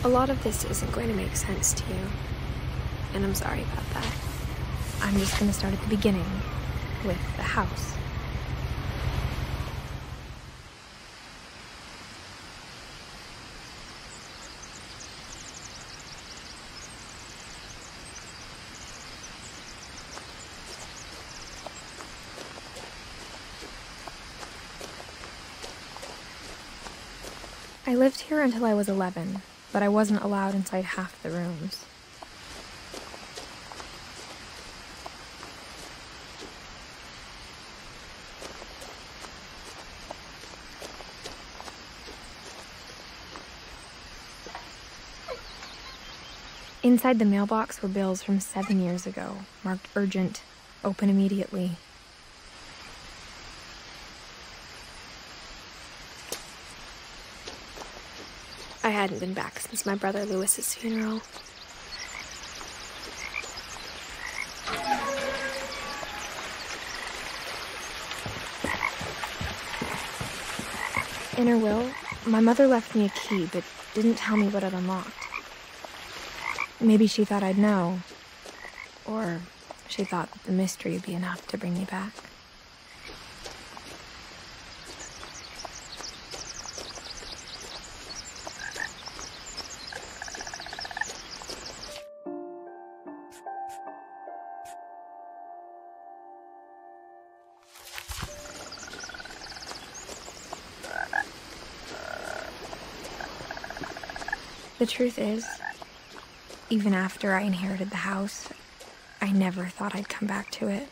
A lot of this isn't going to make sense to you, and I'm sorry about that. I'm just going to start at the beginning, with the house. I lived here until I was 11, but I wasn't allowed inside half the rooms. Inside the mailbox were bills from 7 years ago, marked urgent, open immediately. I hadn't been back since my brother Lewis's funeral. In her will, my mother left me a key, but didn't tell me what it unlocked. Maybe she thought I'd know, or she thought that the mystery would be enough to bring me back. The truth is, even after I inherited the house, I never thought I'd come back to it.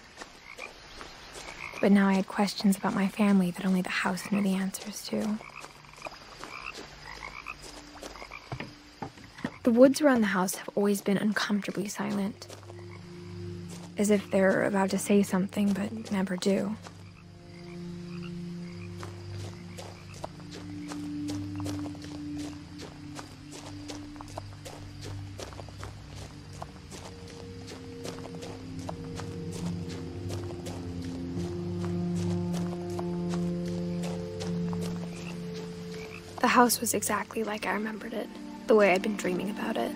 But now I had questions about my family that only the house knew the answers to. The woods around the house have always been uncomfortably silent, as if they're about to say something but never do. The house was exactly like I remembered it, the way I'd been dreaming about it.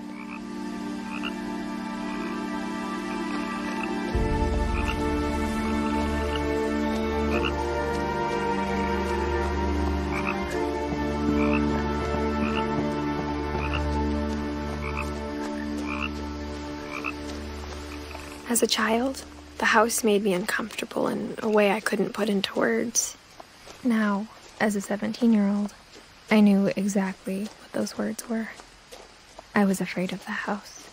As a child, the house made me uncomfortable in a way I couldn't put into words. Now, as a 17-year-old, I knew exactly what those words were. I was afraid of the house.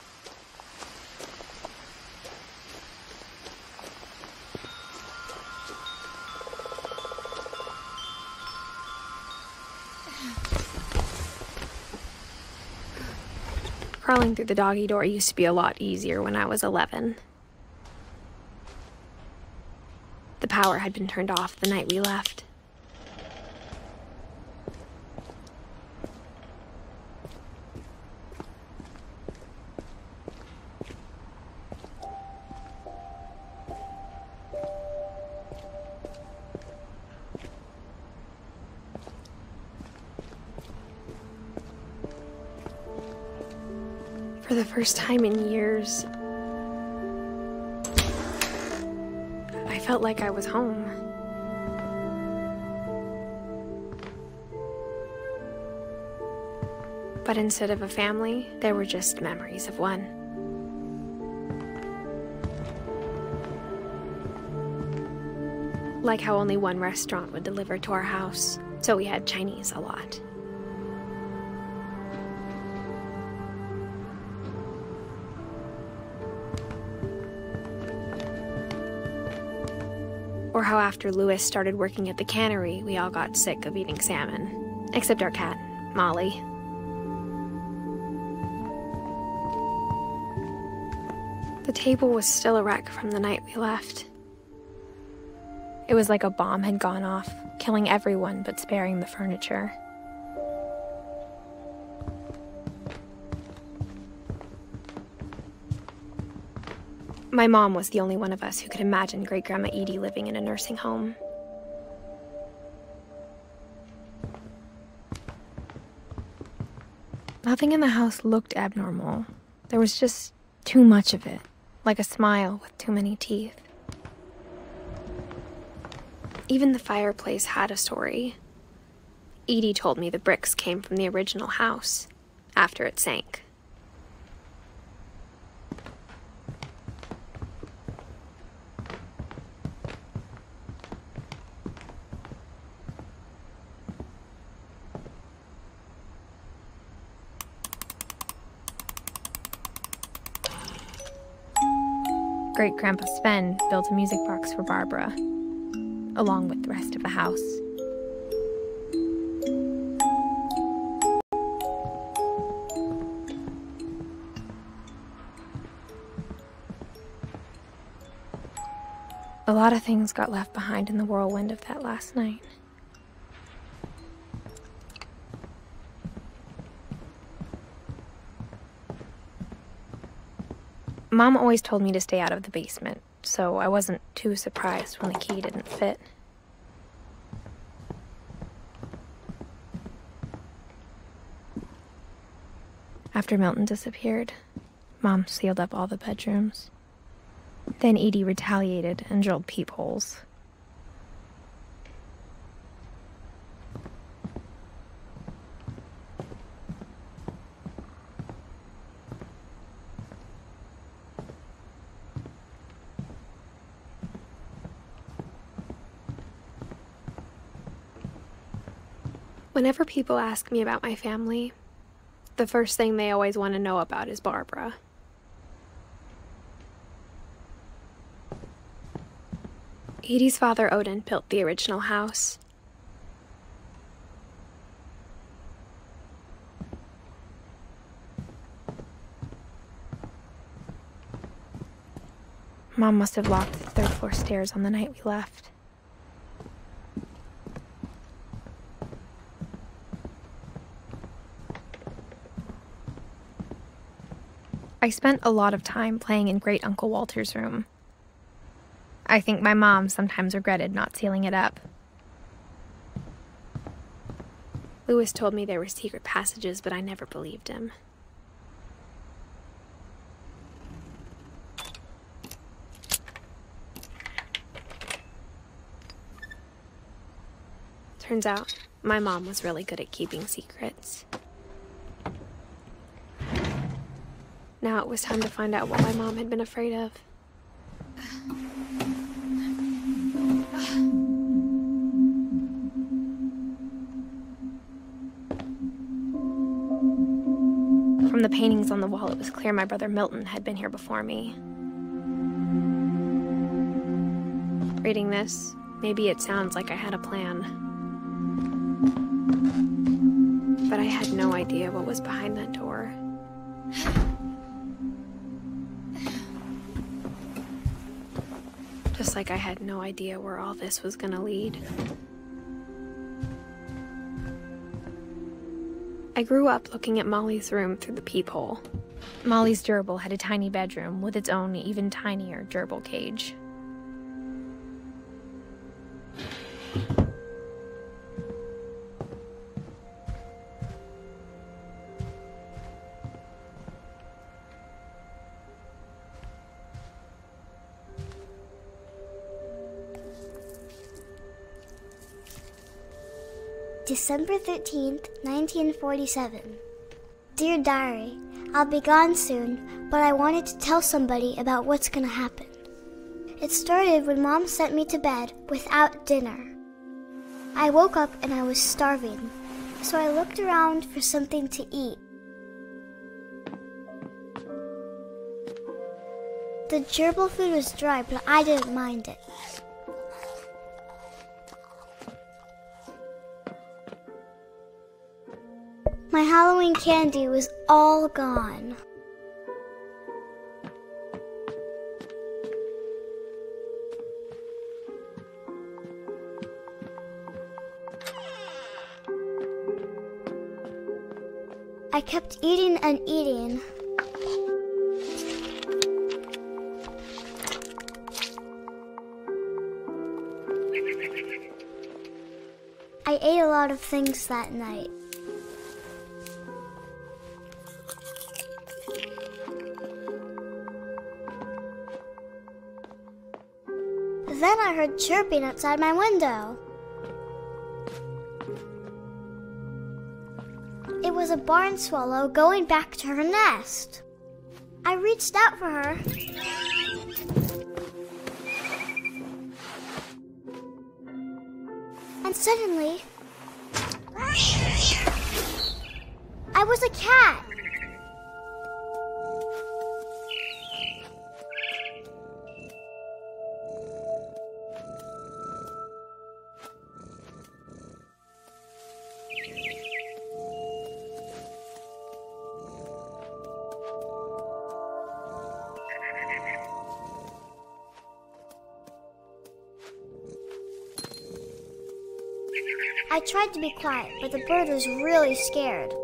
Crawling through the doggy door used to be a lot easier when I was 11. The power had been turned off the night we left. For the first time in years, I felt like I was home. But instead of a family, there were just memories of one. Like how only one restaurant would deliver to our house, so we had Chinese a lot. Or how after Lewis started working at the cannery, we all got sick of eating salmon. Except our cat, Molly. The table was still a wreck from the night we left. It was like a bomb had gone off, killing everyone but sparing the furniture. My mom was the only one of us who could imagine Great-Grandma Edie living in a nursing home. Nothing in the house looked abnormal. There was just too much of it, like a smile with too many teeth. Even the fireplace had a story. Edie told me the bricks came from the original house, after it sank. Great-Grandpa Sven built a music box for Barbara, along with the rest of the house. A lot of things got left behind in the whirlwind of that last night. Mom always told me to stay out of the basement, so I wasn't too surprised when the key didn't fit. After Milton disappeared, Mom sealed up all the bedrooms. Then Edie retaliated and drilled peepholes. Whenever people ask me about my family, the first thing they always want to know about is Barbara. Edie's father, Odin, built the original house. Mom must have locked the third-floor stairs on the night we left. I spent a lot of time playing in Great Uncle Walter's room. I think my mom sometimes regretted not sealing it up. Lewis told me there were secret passages, but I never believed him. Turns out, my mom was really good at keeping secrets. Now it was time to find out what my mom had been afraid of. From the paintings on the wall, it was clear my brother Milton had been here before me. Reading this, maybe it sounds like I had a plan. But I had no idea what was behind that door. Just like I had no idea where all this was gonna lead. I grew up looking at Molly's room through the peephole. Molly's gerbil had a tiny bedroom with its own even tinier gerbil cage. December 13th, 1947. Dear Diary, I'll be gone soon, but I wanted to tell somebody about what's gonna happen. It started when Mom sent me to bed without dinner. I woke up and I was starving, so I looked around for something to eat. The gerbil food was dry, but I didn't mind it. My Halloween candy was all gone. I kept eating and eating. I ate a lot of things that night. Then I heard chirping outside my window. It was a barn swallow going back to her nest. I reached out for her. And suddenly, I was a cat. I tried to be quiet, but the bird was really scared.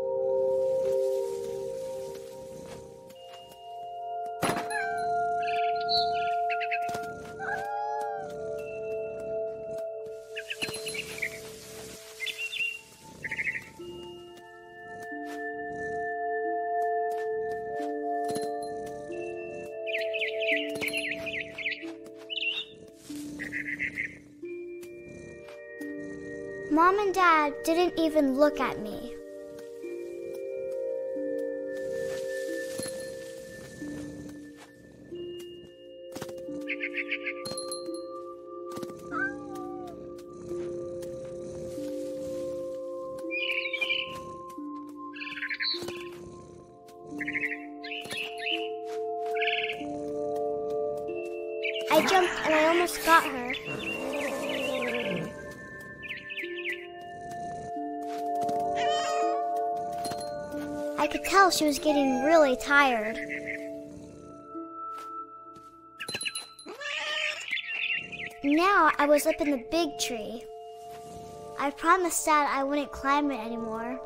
Mom and Dad didn't even look at me. I jumped and I almost got her. I could tell she was getting really tired. Now I was up in the big tree. I promised Dad I wouldn't climb it anymore.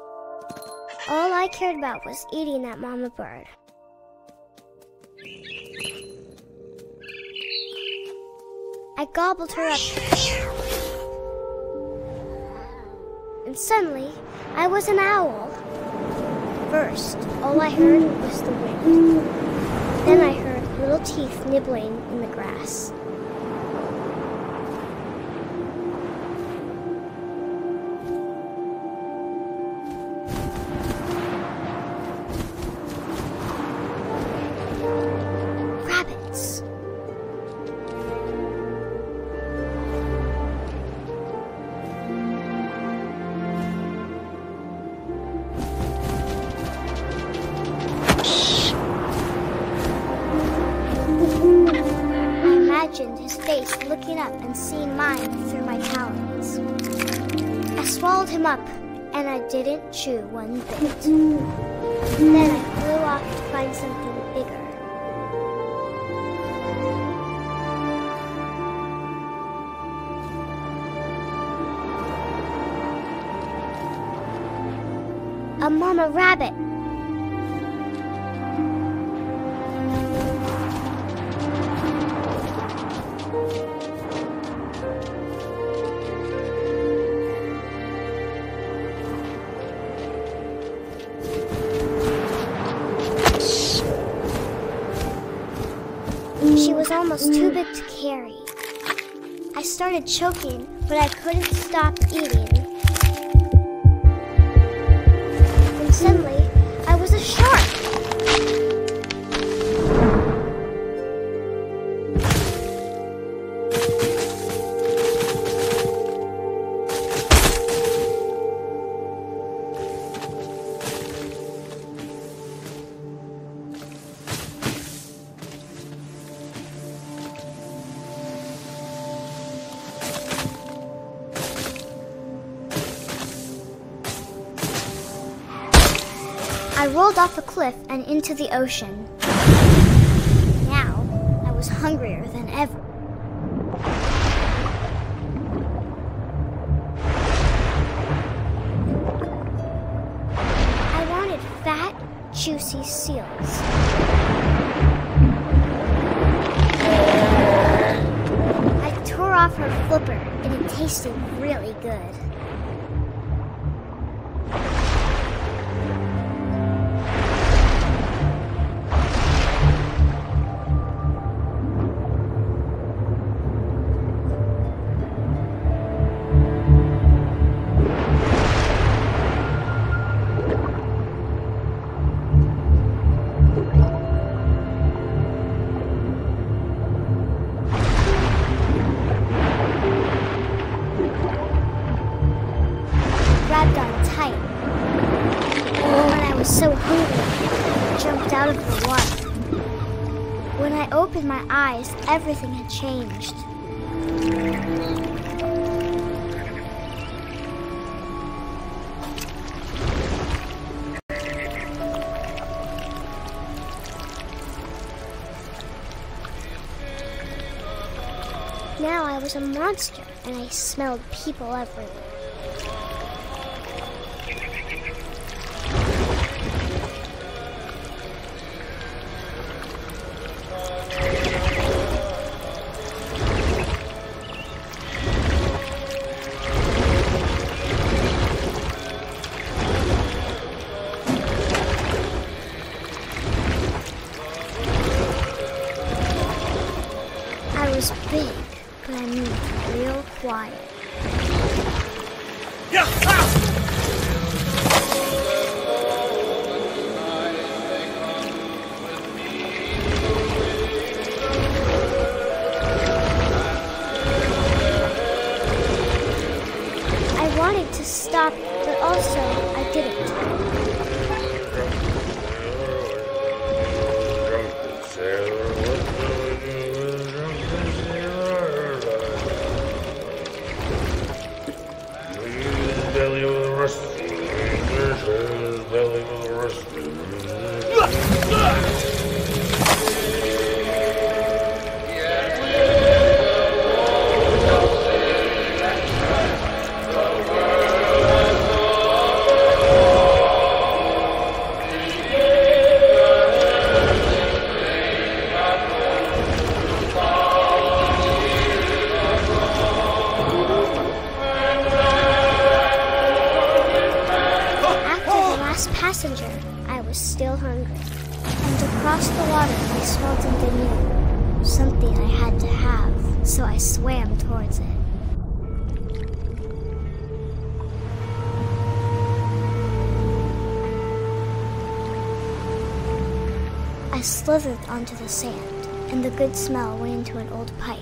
All I cared about was eating that mama bird. I gobbled her up. And suddenly, I was an owl. First, all I heard was the wind. Then I heard little teeth nibbling in the grass. Rabbits. His face looking up and seeing mine through my talons. I swallowed him up, and I didn't chew one bit. Then I flew off to find something bigger. A mama rabbit. She was almost too big to carry. I started choking, but I couldn't stop eating. And suddenly, I was a shark. I rolled off a cliff and into the ocean. Now, I was hungrier than ever. I wanted fat, juicy seals. I tore off her flipper, and it tasted really good. grabbed on tight. When I was so hungry, I jumped out of the water. When I opened my eyes, everything had changed. Now I was a monster, and I smelled people everywhere. I was big, but I moved real quiet. I wanted to stop, but also I didn't. Passenger, I was still hungry. And across the water, I smelled something new. Something I had to have, so I swam towards it. I slithered onto the sand, and the good smell went into an old pipe.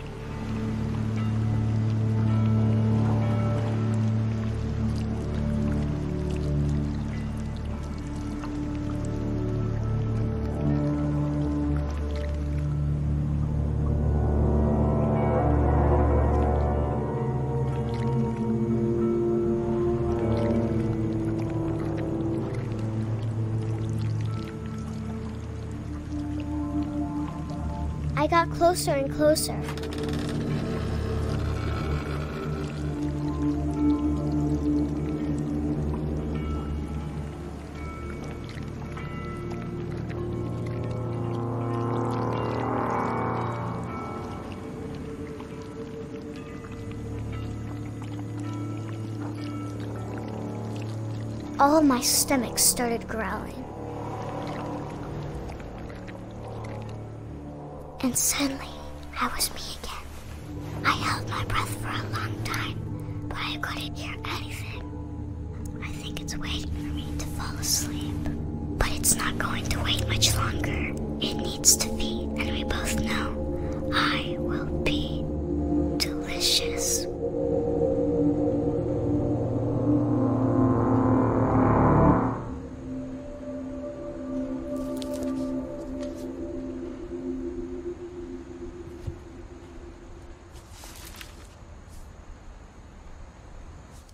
I got closer and closer. All my stomach started growling. And suddenly, I was me again. I held my breath for a long time, but I couldn't hear anything. I think it's waiting for me to fall asleep. But it's not going to wait much longer. It needs to feed, and we both know I will be delicious.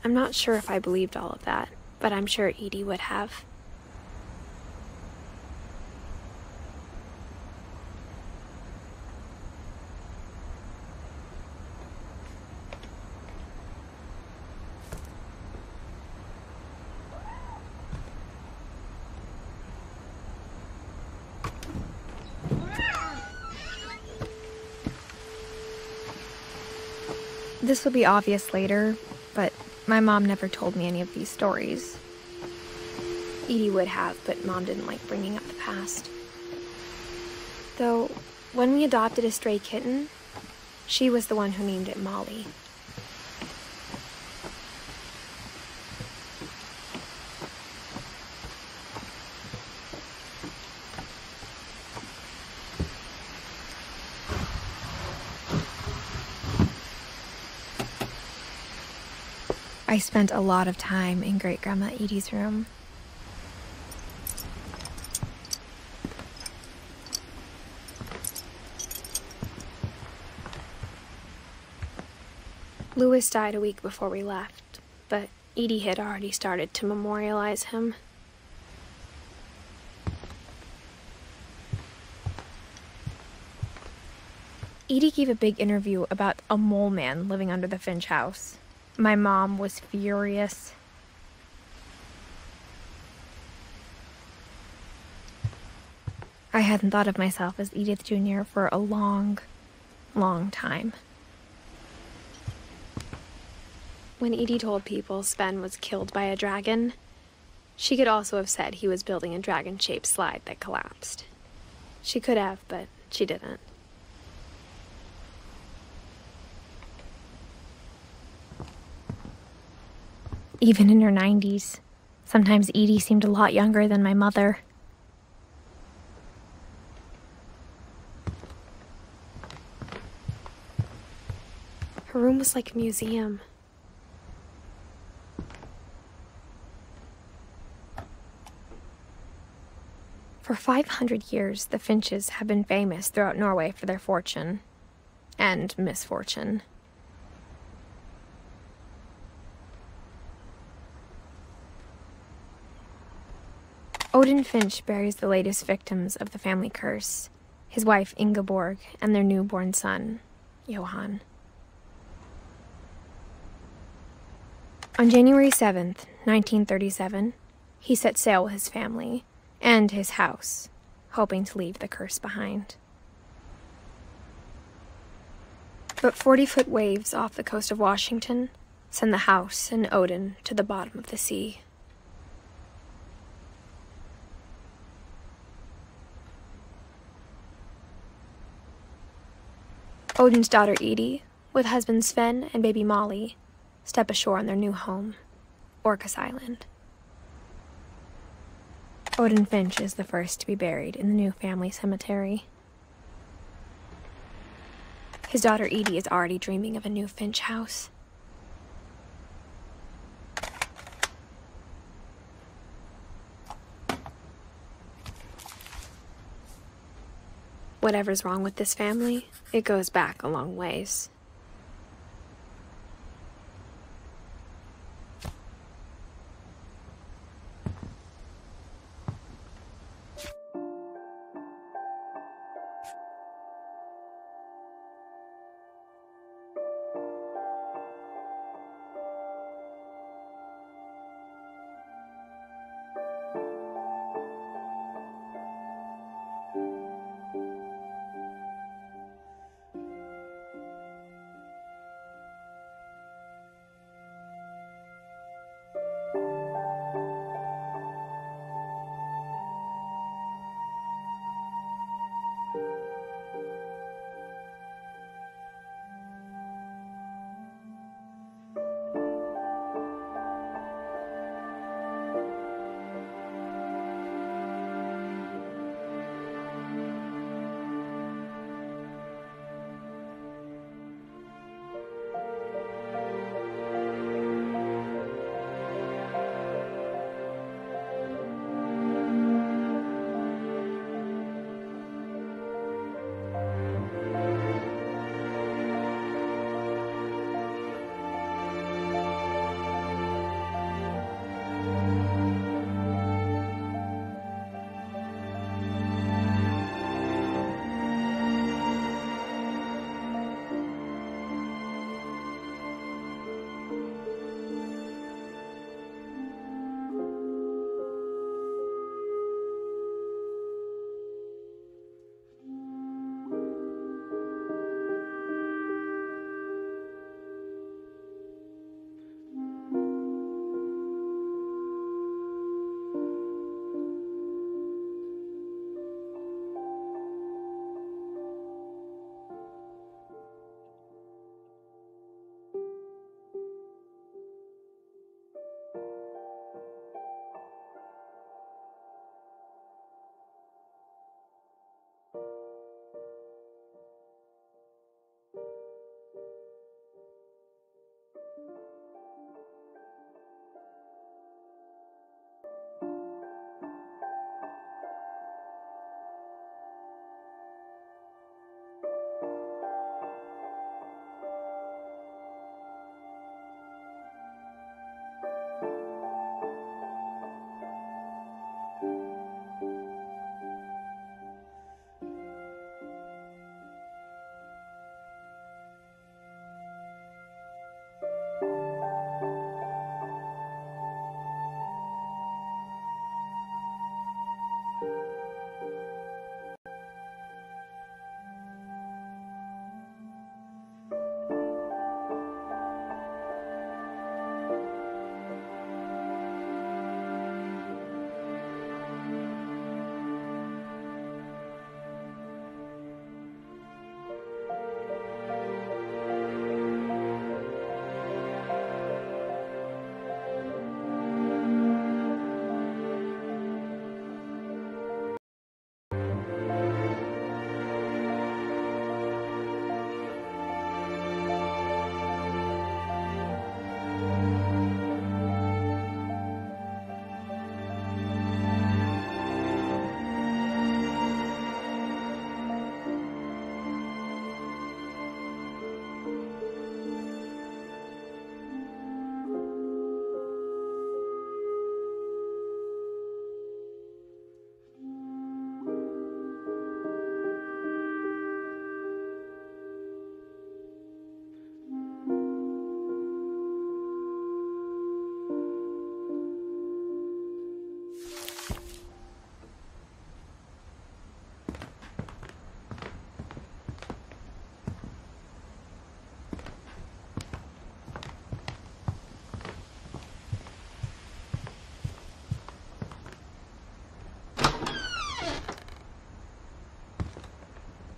I'm not sure if I believed all of that, but I'm sure Edie would have. This will be obvious later, but my mom never told me any of these stories. Edie would have, but Mom didn't like bringing up the past. Though, when we adopted a stray kitten, she was the one who named it Molly. I spent a lot of time in Great-Grandma Edie's room. Louis died a week before we left, but Edie had already started to memorialize him. Edie gave a big interview about a mole man living under the Finch house. My mom was furious. I hadn't thought of myself as Edith Jr. for a long, long time. When Edie told people Sven was killed by a dragon, she could also have said he was building a dragon-shaped slide that collapsed. She could have, but she didn't. Even in her 90s, sometimes Edie seemed a lot younger than my mother. Her room was like a museum. For 500 years, the Finches have been famous throughout Norway for their fortune and misfortune. Odin Finch buries the latest victims of the family curse, his wife Ingeborg and their newborn son, Johan. On January 7th, 1937, he set sail with his family and his house, hoping to leave the curse behind. But 40-foot waves off the coast of Washington send the house and Odin to the bottom of the sea. Odin's daughter Edie, with husband Sven and baby Molly, step ashore on their new home, Orcas Island. Odin Finch is the first to be buried in the new family cemetery. His daughter Edie is already dreaming of a new Finch house. Whatever's wrong with this family, it goes back a long ways.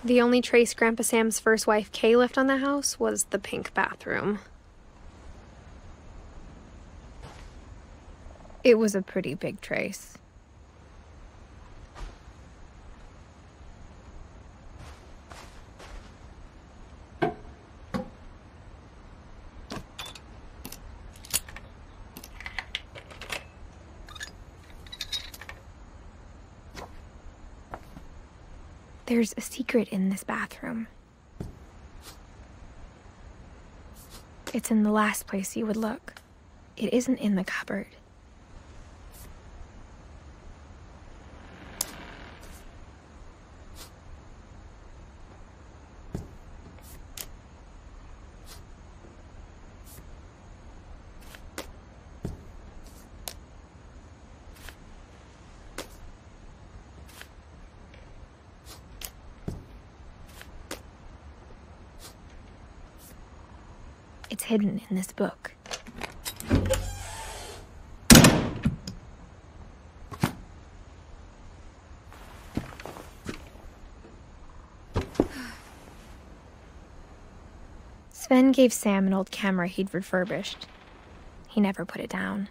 The only trace Grandpa Sam's first wife, Kay, left on the house was the pink bathroom. It was a pretty big trace. There's a secret in this bathroom. It's in the last place you would look. It isn't in the cupboard. It's hidden in this book. Sven gave Sam an old camera he'd refurbished. He never put it down.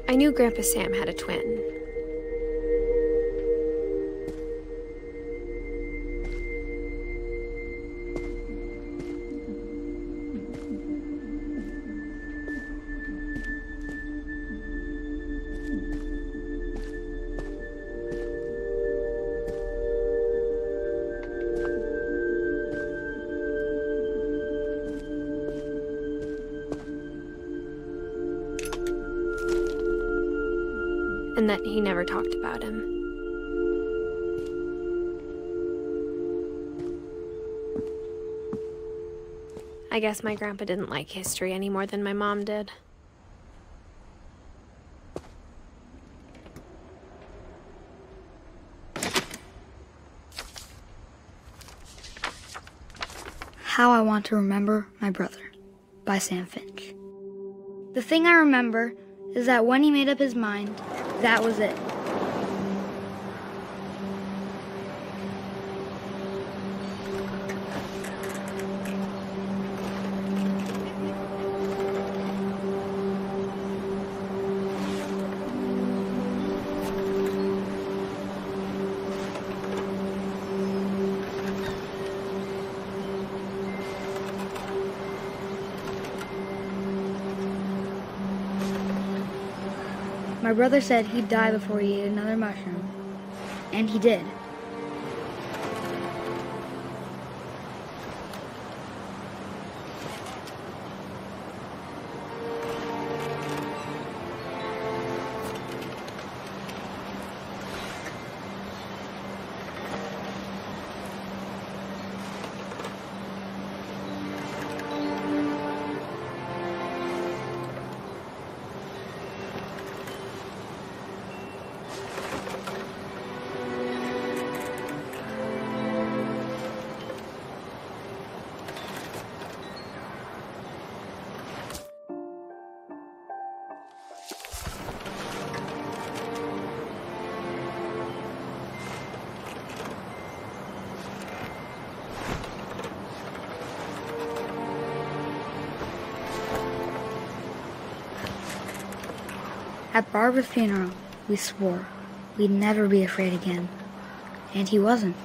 I knew Grandpa Sam had a twin. And that he never talked about him. I guess my grandpa didn't like history any more than my mom did. How I Want to Remember My Brother by Sam Finch. The thing I remember is that when he made up his mind, that was it. My brother said he'd die before he ate another mushroom, and he did. At Barbara's funeral, we swore we'd never be afraid again. And he wasn't.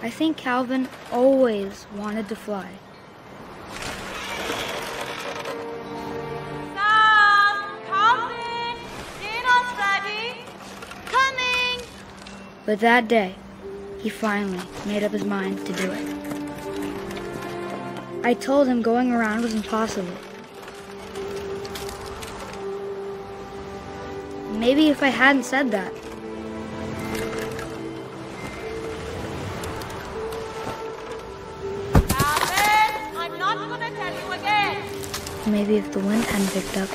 I think Calvin always wanted to fly. Sam! Calvin! Dinner's ready! Coming! But that day, he finally made up his mind to do it. I told him going around was impossible. Maybe if I hadn't said that, Calvin! I'm not gonna tell you again! maybe if the wind hadn't picked up,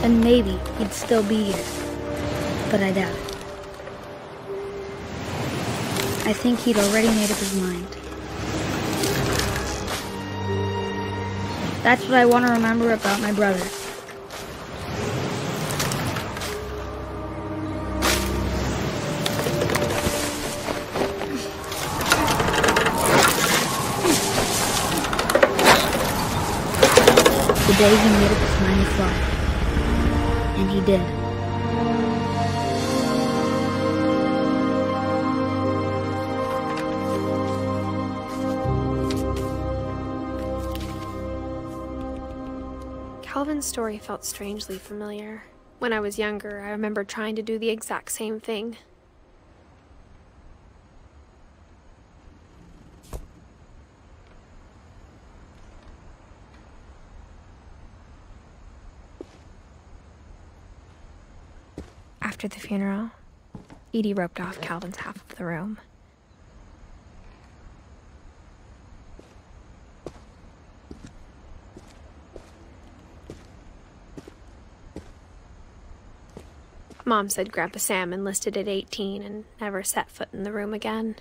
and maybe he'd still be here, but I doubt it. I think he'd already made up his mind. That's what I want to remember about my brother. The day he made up his mind to fly. And he did. Calvin's story felt strangely familiar. When I was younger, I remember trying to do the exact same thing. After the funeral, Edith roped off Calvin's half of the room. Mom said Grandpa Sam enlisted at 18 and never set foot in the room again.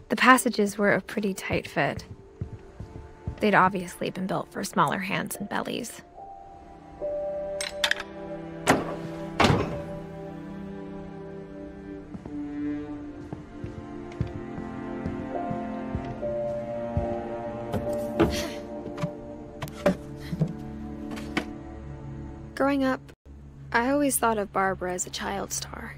The passages were a pretty tight fit. They'd obviously been built for smaller hands and bellies. Growing up, I always thought of Barbara as a child star.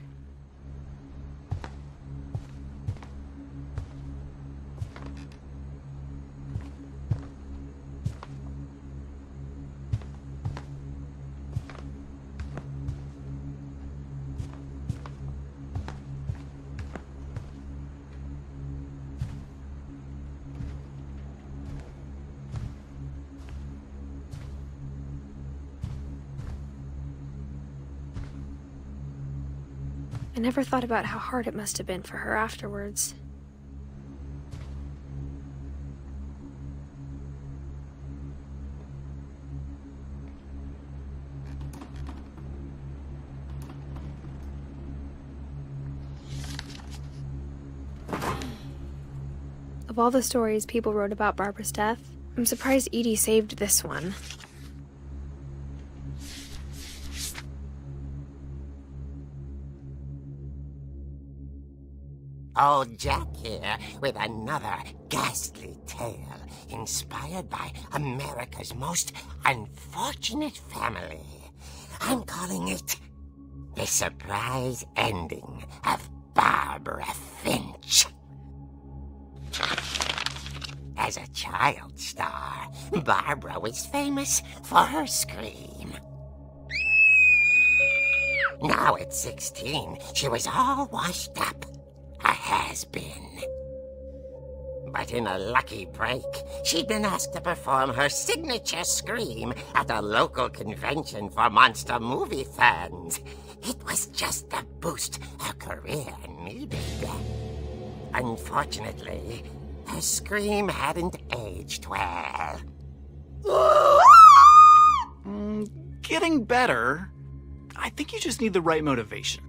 I never thought about how hard it must have been for her afterwards. Of all the stories people wrote about Barbara's death, I'm surprised Edith saved this one. Old Jack here with another ghastly tale inspired by America's most unfortunate family. I'm calling it The Surprise Ending of Barbara Finch. As a child star, Barbara was famous for her scream. Now at 16, she was all washed up. A has-been. But in a lucky break, she'd been asked to perform her signature scream at a local convention for monster movie fans. It was just the boost her career needed. Unfortunately, her scream hadn't aged well. Getting better. I think you just need the right motivation.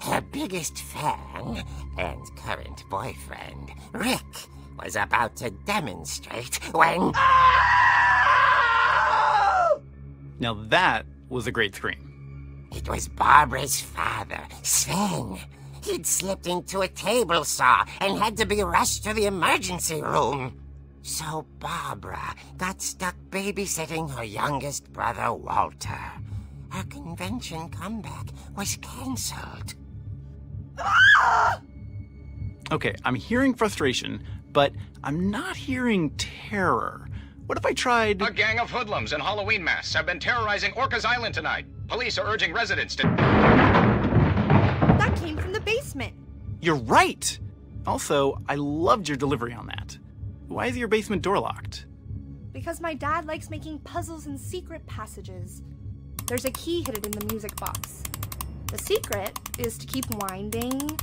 Her biggest fan and current boyfriend, Rick, was about to demonstrate when... Now that was a great scream. It was Barbara's father, Sven. He'd slipped into a table saw and had to be rushed to the emergency room. So Barbara got stuck babysitting her youngest brother, Walter. Her convention comeback was cancelled. Okay, I'm hearing frustration, but I'm not hearing terror. What if I tried... A gang of hoodlums in Halloween masks have been terrorizing Orcas Island tonight. Police are urging residents to... That came from the basement. You're right! Also, I loved your delivery on that. Why is your basement door locked? Because my dad likes making puzzles and secret passages. There's a key hidden in the music box. The secret is to keep winding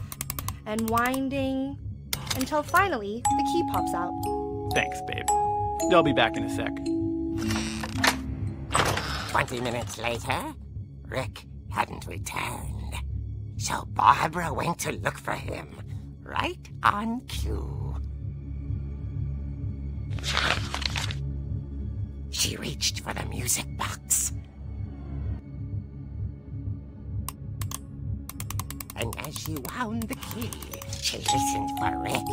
and winding until finally the key pops out. Thanks, babe. I'll be back in a sec. 20 minutes later, Rick hadn't returned. So Barbara went to look for him, right on cue. She reached for the music box. And as she wound the key, she listened for Rick,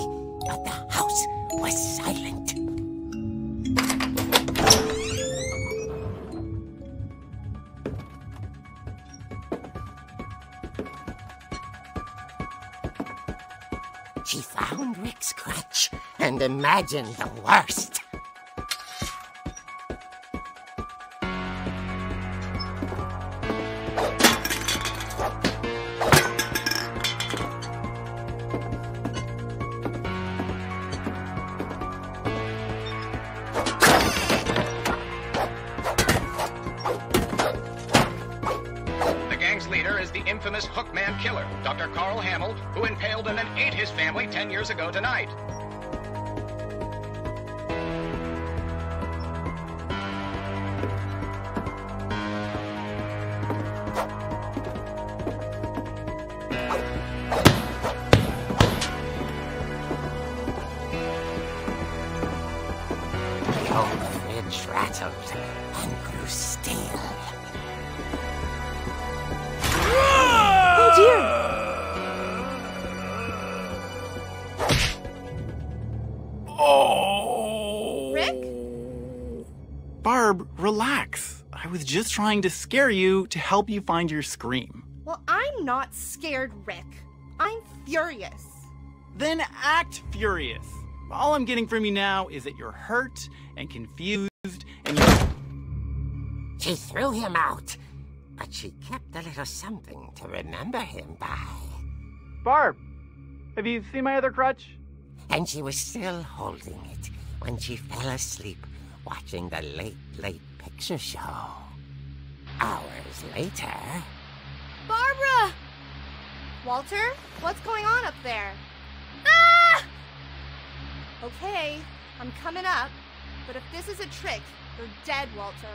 but the house was silent. She found Rick's crutch and imagined the worst. Infamous Hookman killer, Dr. Carl Hamill, who impaled and then ate his family 10 years ago tonight. The old fridge rattled and grew still. Oh dear! Oh! Rick? Barb, relax. I was just trying to scare you to help you find your scream. Well, I'm not scared, Rick. I'm furious. Then act furious. All I'm getting from you now is that you're hurt and confused and She threw him out, but she kept a little something to remember him by. Barb, have you seen my other crutch? And she was still holding it when she fell asleep watching the late picture show. Hours later... Barbara! Walter, what's going on up there? Ah! Okay, I'm coming up, but if this is a trick, you're dead, Walter.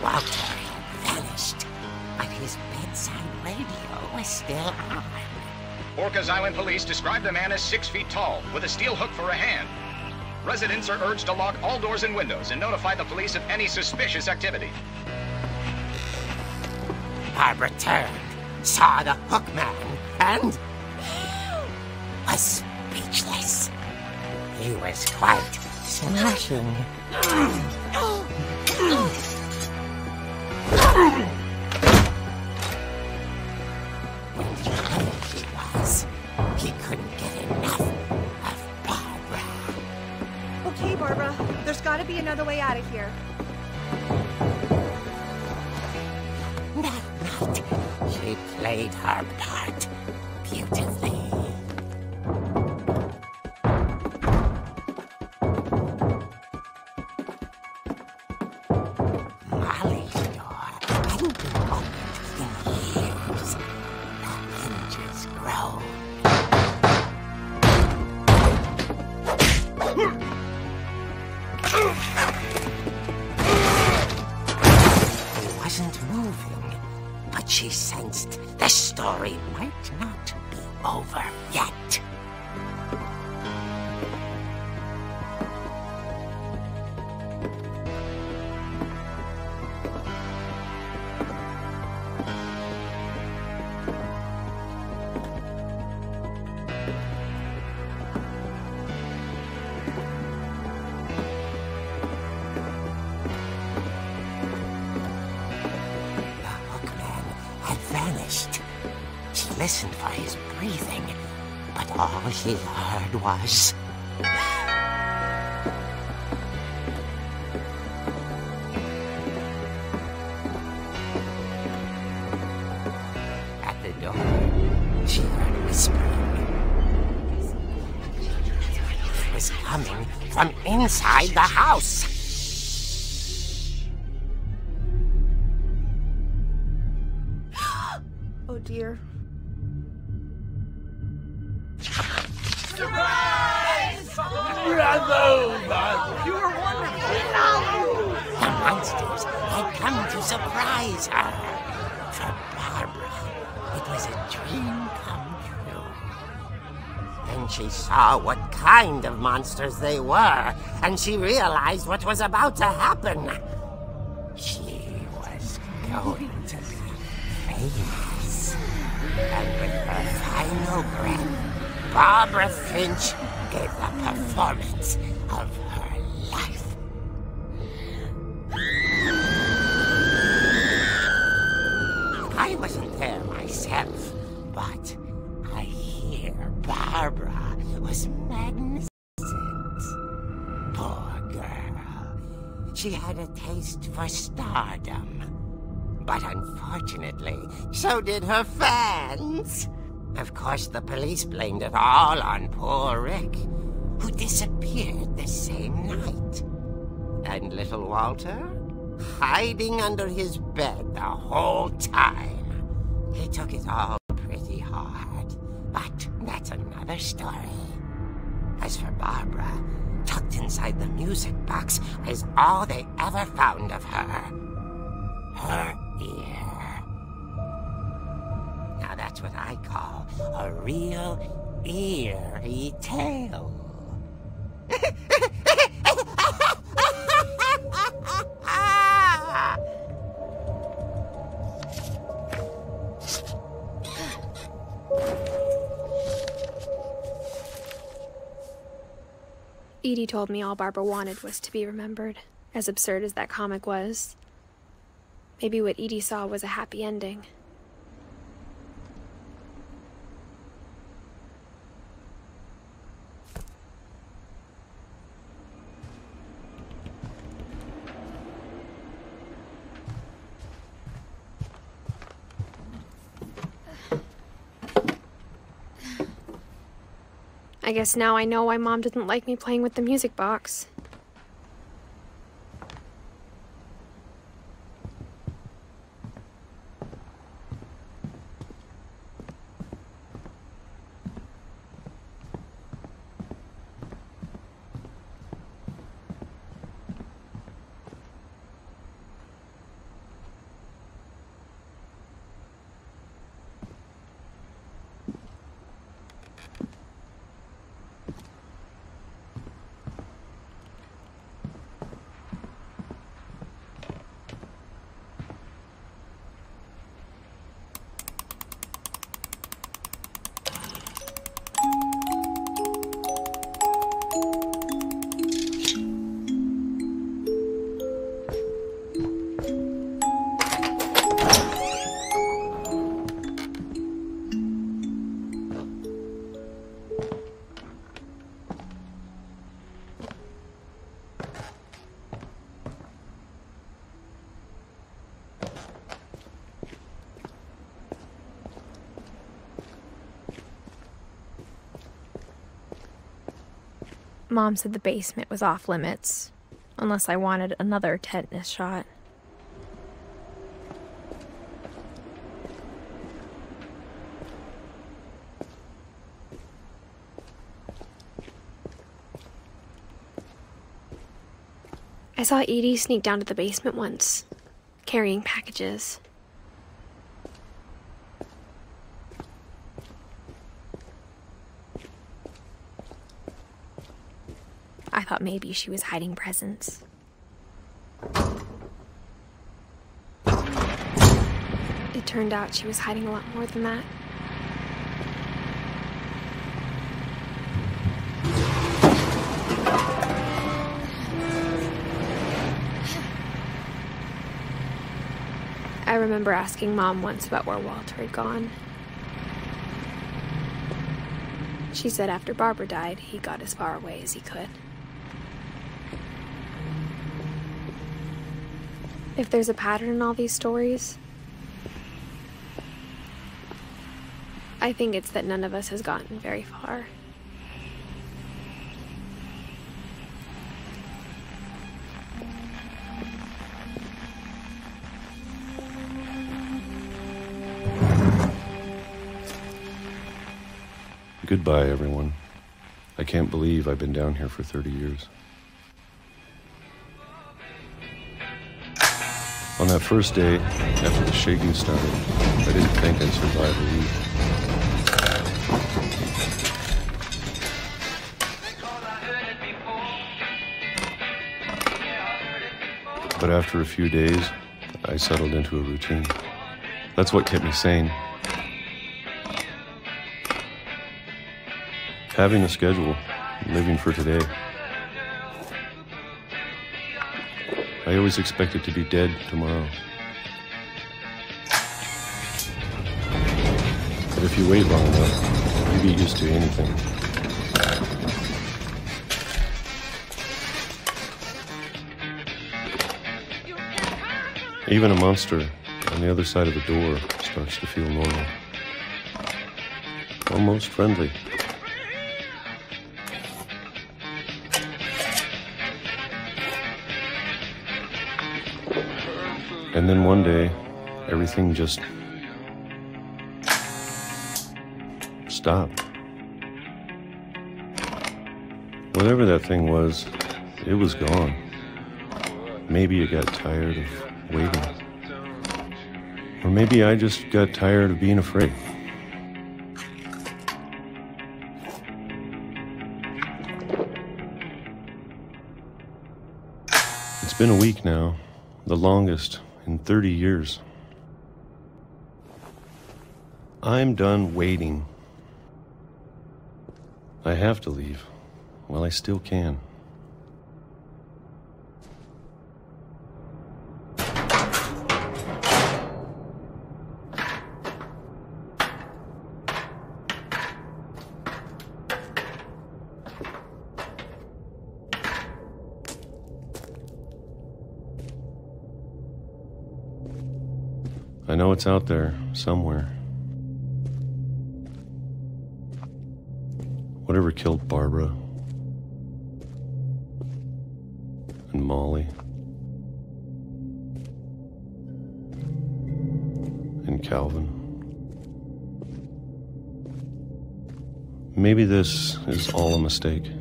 Walter had vanished, but his bedside radio was still on. Orcas Island police describe the man as 6 feet tall, with a steel hook for a hand. Residents are urged to lock all doors and windows and notify the police of any suspicious activity. Barbara turned, saw the hook man, and was speechless. He was quite smashing. And where he was, he couldn't get enough of Barbara. Okay, Barbara, there's gotta be another way out of here. That night, she played her part beautifully. wasn't moving, but she sensed the story might not be over yet. She listened for his breathing, but all she heard was... At the door, she heard whispering. It was coming from inside the house. Oh dear. Surprise! Bravo, Barbara! You were wonderful! The monsters had come to surprise her. For Barbara, it was a dream come true. Then she saw what kind of monsters they were, and she realized what was about to happen. She was going to be famous. And with her final breath, Barbara Finch gave the performance of her life. I wasn't there myself, but I hear Barbara was magnificent. Poor girl. She had a taste for stardom. But unfortunately, so did her fans. Of course, the police blamed it all on poor Rick, who disappeared the same night. And little Walter, hiding under his bed the whole time. He took it all pretty hard, but that's another story. As for Barbara, tucked inside the music box is all they ever found of her. Her ear. Now that's what I call a real eerie tale. Edie told me all Barbara wanted was to be remembered, as absurd as that comic was. Maybe what Edie saw was a happy ending. I guess now I know why Mom didn't like me playing with the music box. Mom said the basement was off limits, unless I wanted another tetanus shot. I saw Edie sneak down to the basement once, carrying packages. I thought maybe she was hiding presents. It turned out she was hiding a lot more than that. I remember asking Mom once about where Walter had gone. She said after Barbara died, he got as far away as he could. If there's a pattern in all these stories, I think it's that none of us has gotten very far. Goodbye, everyone. I can't believe I've been down here for 30 years. On that first day, after the shaking started, I didn't think I'd survive a week. But after a few days, I settled into a routine. That's what kept me sane. Having a schedule, living for today. I always expected to be dead tomorrow. But if you wait long enough, you get used to anything. Even a monster on the other side of the door starts to feel normal. Almost friendly. And then one day, everything just stopped. Whatever that thing was, it was gone. Maybe it got tired of waiting. Or maybe I just got tired of being afraid. It's been a week now, the longest in 30 years. I'm done waiting. I have to leave while I still can. I know it's out there, somewhere. Whatever killed Barbara and Molly and Calvin. Maybe this is all a mistake.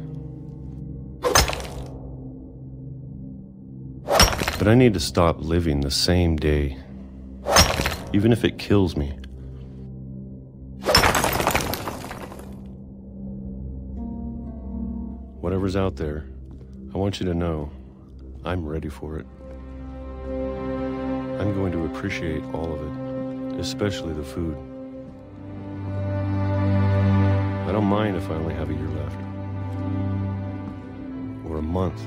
But I need to stop living the same day. Even if it kills me. Whatever's out there, I want you to know I'm ready for it. I'm going to appreciate all of it, especially the food. I don't mind if I only have a year left, or a month,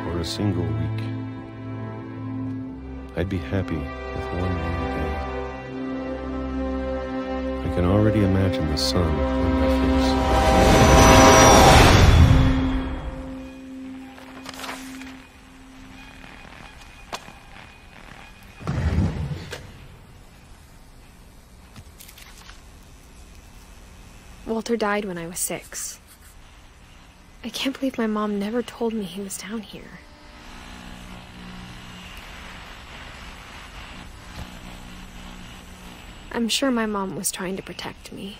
or a single week. I'd be happy with one more day. I can already imagine the sun on my face. Walter died when I was 6. I can't believe my mom never told me he was down here. I'm sure my mom was trying to protect me.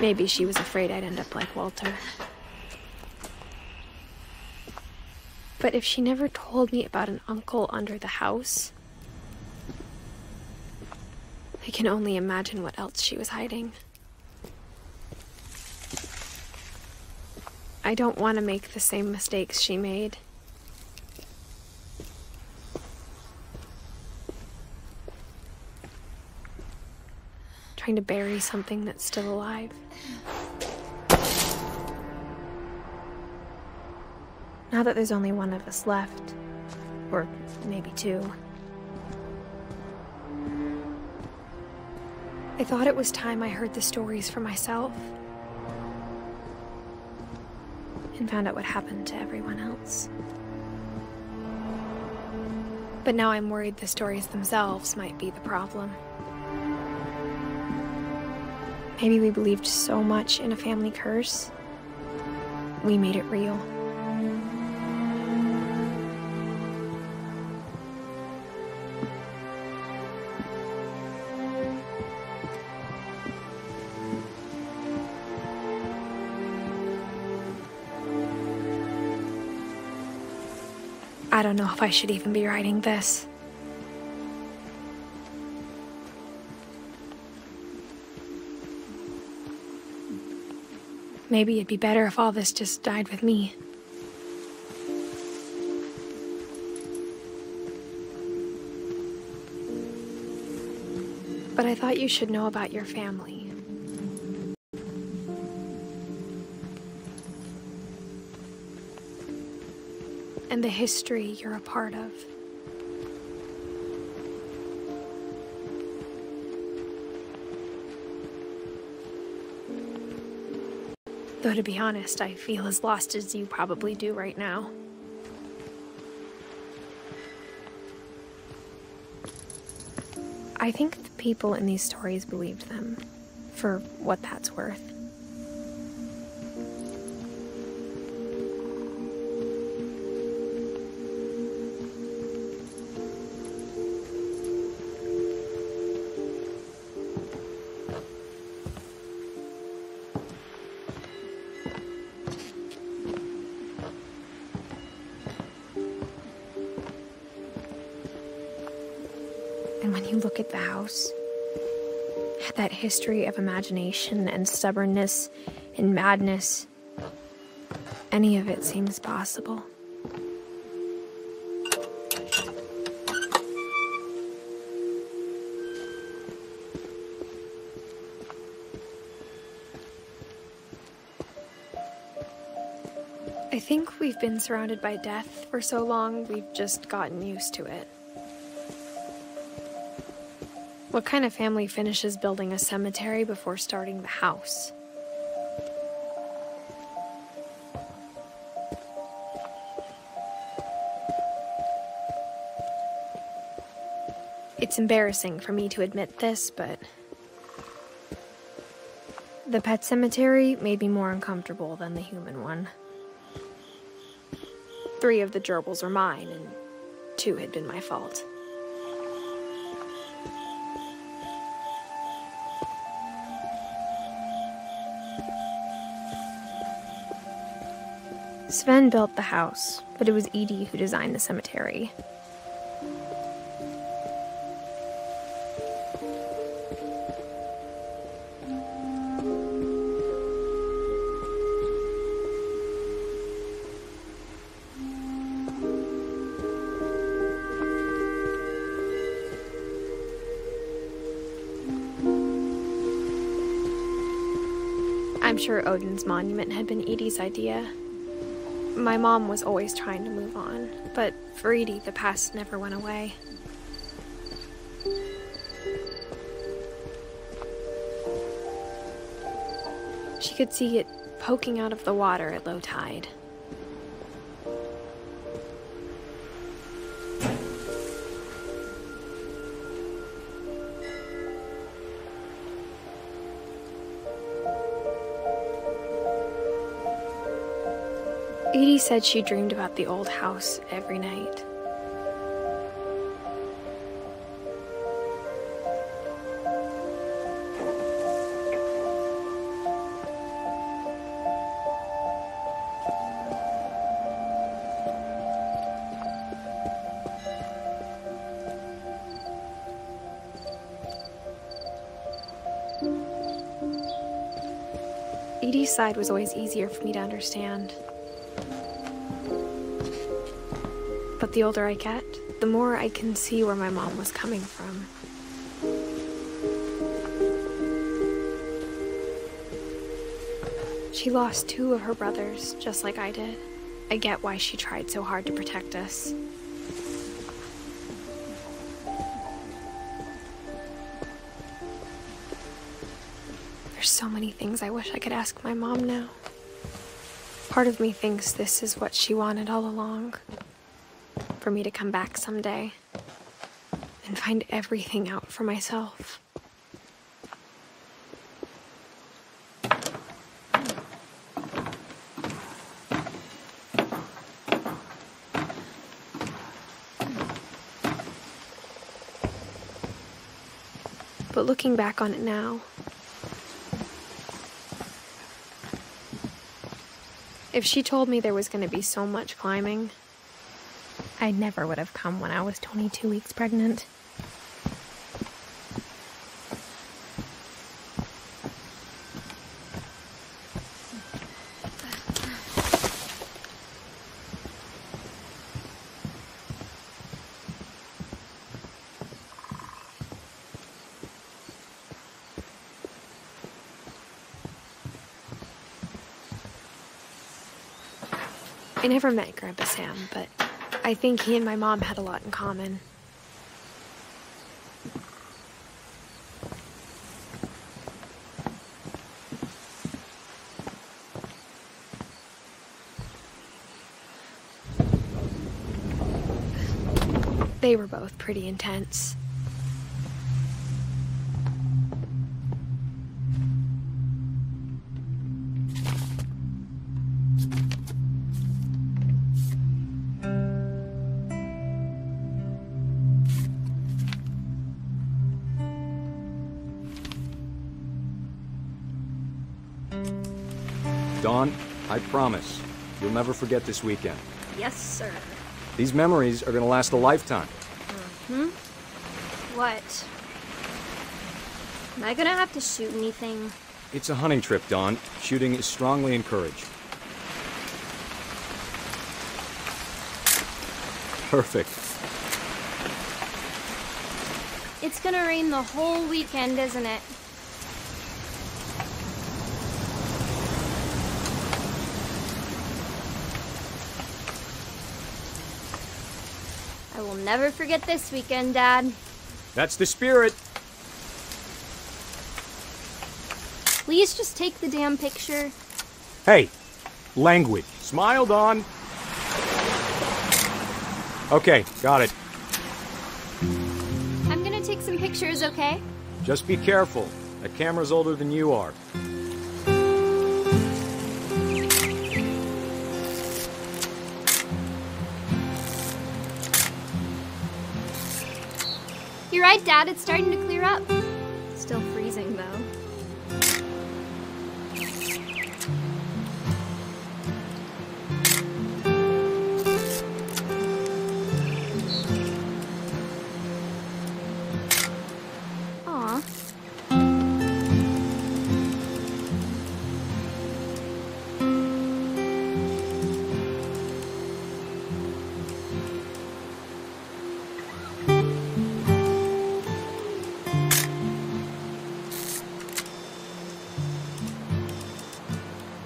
Maybe she was afraid I'd end up like Walter. But if she never told me about an uncle under the house, I can only imagine what else she was hiding. I don't want to make the same mistakes she made. Trying to bury something that's still alive. Now that there's only one of us left, or maybe two, I thought it was time I heard the stories for myself and found out what happened to everyone else. But now I'm worried the stories themselves might be the problem. Maybe we believed so much in a family curse, we made it real. I don't know if I should even be writing this. Maybe it'd be better if all this just died with me. But I thought you should know about your family. And the history you're a part of. Though to be honest, I feel as lost as you probably do right now. I think the people in these stories believed them, for what that's worth. And when you look at the house, that history of imagination and stubbornness and madness, any of it seems possible. I think we've been surrounded by death for so long, we've just gotten used to it. What kind of family finishes building a cemetery before starting the house? It's embarrassing for me to admit this, but the pet cemetery made me more uncomfortable than the human one. 3 of the gerbils were mine, and 2 had been my fault. Sven built the house, but it was Edith who designed the cemetery. I'm sure Odin's monument had been Edith's idea. My mom was always trying to move on, but for Edith, the past never went away. She could see it poking out of the water at low tide. Edith said she dreamed about the old house every night. Edie's side was always easier for me to understand. But the older I get, the more I can see where my mom was coming from. She lost 2 of her brothers, just like I did. I get why she tried so hard to protect us. There's so many things I wish I could ask my mom now. Part of me thinks this is what she wanted all along. For me to come back someday and find everything out for myself. But looking back on it now, if she told me there was going to be so much climbing, I never would have come when I was 22 weeks pregnant. I never met Grandpa Sam, but I think he and my mom had a lot in common. They were both pretty intense. Dawn, I promise, you'll never forget this weekend. Yes, sir. These memories are gonna last a lifetime. What? Am I gonna have to shoot anything? It's a hunting trip, Dawn. Shooting is strongly encouraged. Perfect. It's gonna rain the whole weekend, isn't it? I will never forget this weekend, Dad. That's the spirit. Please just take the damn picture. Hey, language. Smile, Dawn. Okay, got it. I'm gonna take some pictures, okay? Just be careful. That camera's older than you are. You're right, Dad. It's starting to clear up. Still freezing, though. Aw.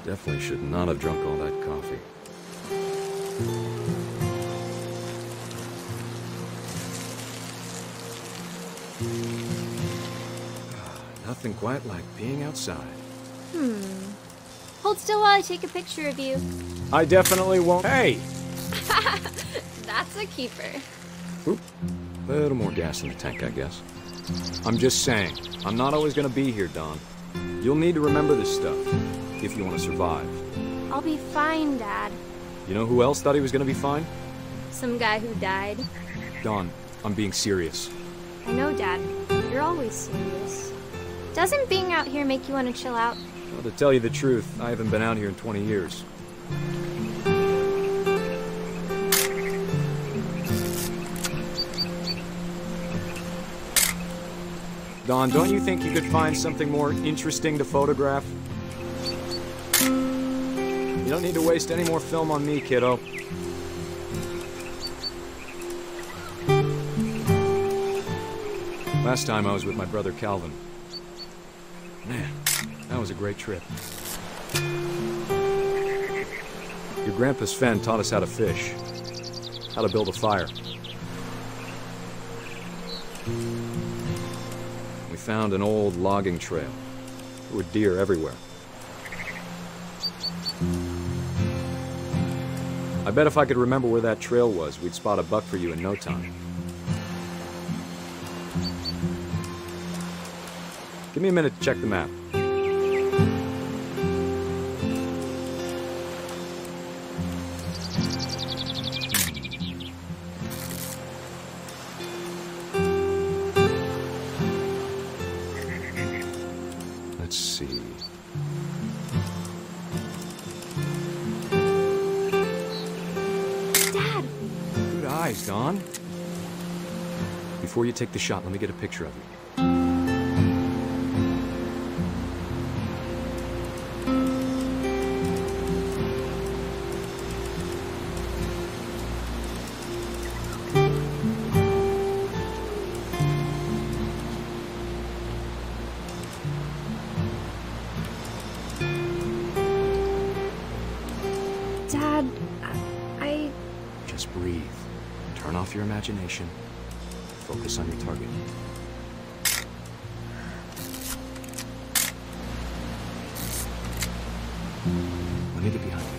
Definitely should not have drunk all that coffee. Nothing quite like being outside. Hold still while I take a picture of you. I definitely won't. Hey! That's a keeper. Oop. A little more gas in the tank, I guess. I'm just saying, I'm not always gonna be here, Dawn. You'll need to remember this stuff, if you want to survive. I'll be fine, Dad. You know who else thought he was gonna be fine? Some guy who died. Dawn, I'm being serious. I know, Dad. You're always serious. Doesn't being out here make you want to chill out? Well, to tell you the truth, I haven't been out here in 20 years. Dawn, don't you think you could find something more interesting to photograph? You don't need to waste any more film on me, kiddo. Last time I was with my brother Calvin. Man, that was a great trip. Your grandpa Sven taught us how to fish, how to build a fire. We found an old logging trail. There were deer everywhere. I bet if I could remember where that trail was, we'd spot a buck for you in no time. Give me a minute to check the map. Let's see. Dad! Good eyes, Dawn. Before you take the shot, let me get a picture of you. Dad, I... Just breathe. Turn off your imagination. Focus on your target. Let me get behind you.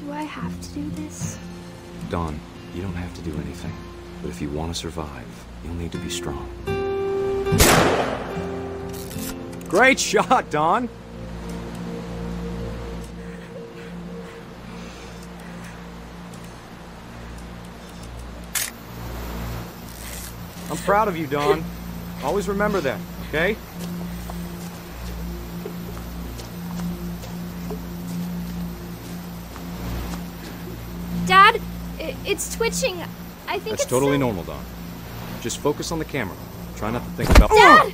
Do I have to do this? Dawn, you don't have to do anything. But if you want to survive, you'll need to be strong. Great shot, Dawn! I'm proud of you, Dawn. Always remember that, okay? Dad, it's twitching. I think That's it's totally normal, Dawn. Just focus on the camera. Try not to think about— Dad!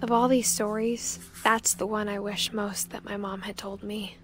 Of all these stories, that's the one I wish most that my mom had told me.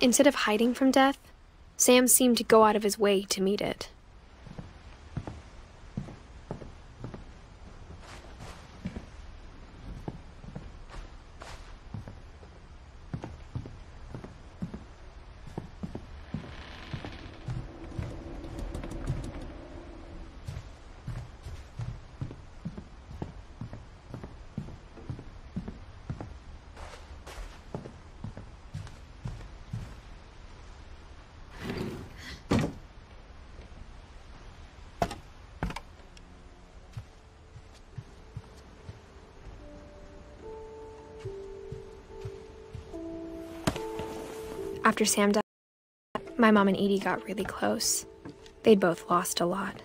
Instead of hiding from death, Sam seemed to go out of his way to meet it. After Sam died, my mom and Edie got really close. They'd both lost a lot.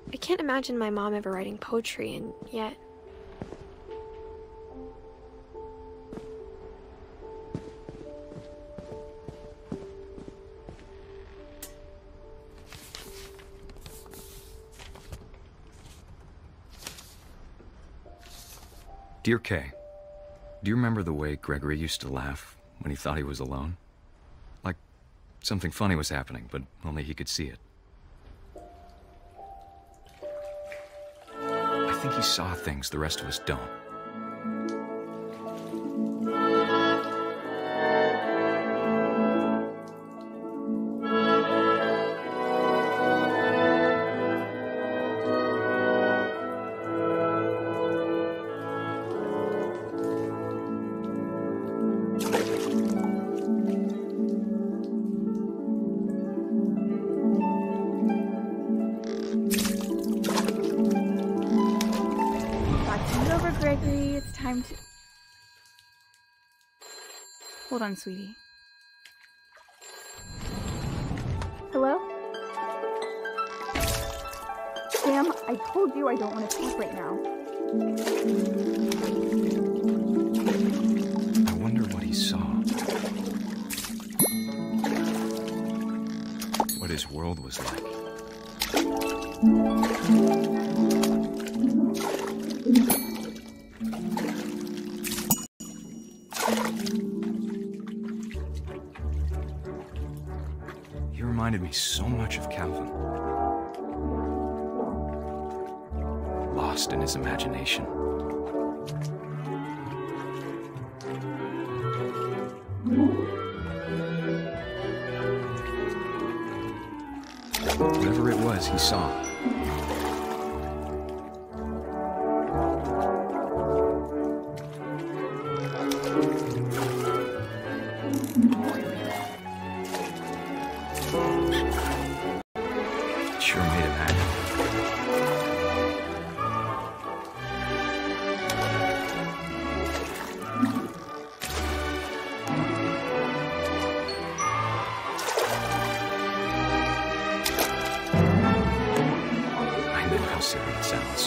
I can't imagine my mom ever writing poetry, and yet... Dear Kay, do you remember the way Gregory used to laugh when he thought he was alone? Something funny was happening, but only he could see it. I think he saw things the rest of us don't. Gregory, it's time to... Hold on, sweetie. Hello? Sam, I told you I don't want to speak right now. I wonder what he saw. What his world was like. He reminded me so much of Calvin. Lost in his imagination. Whatever it was he saw. Sure made him happy. I know how silly it sounds.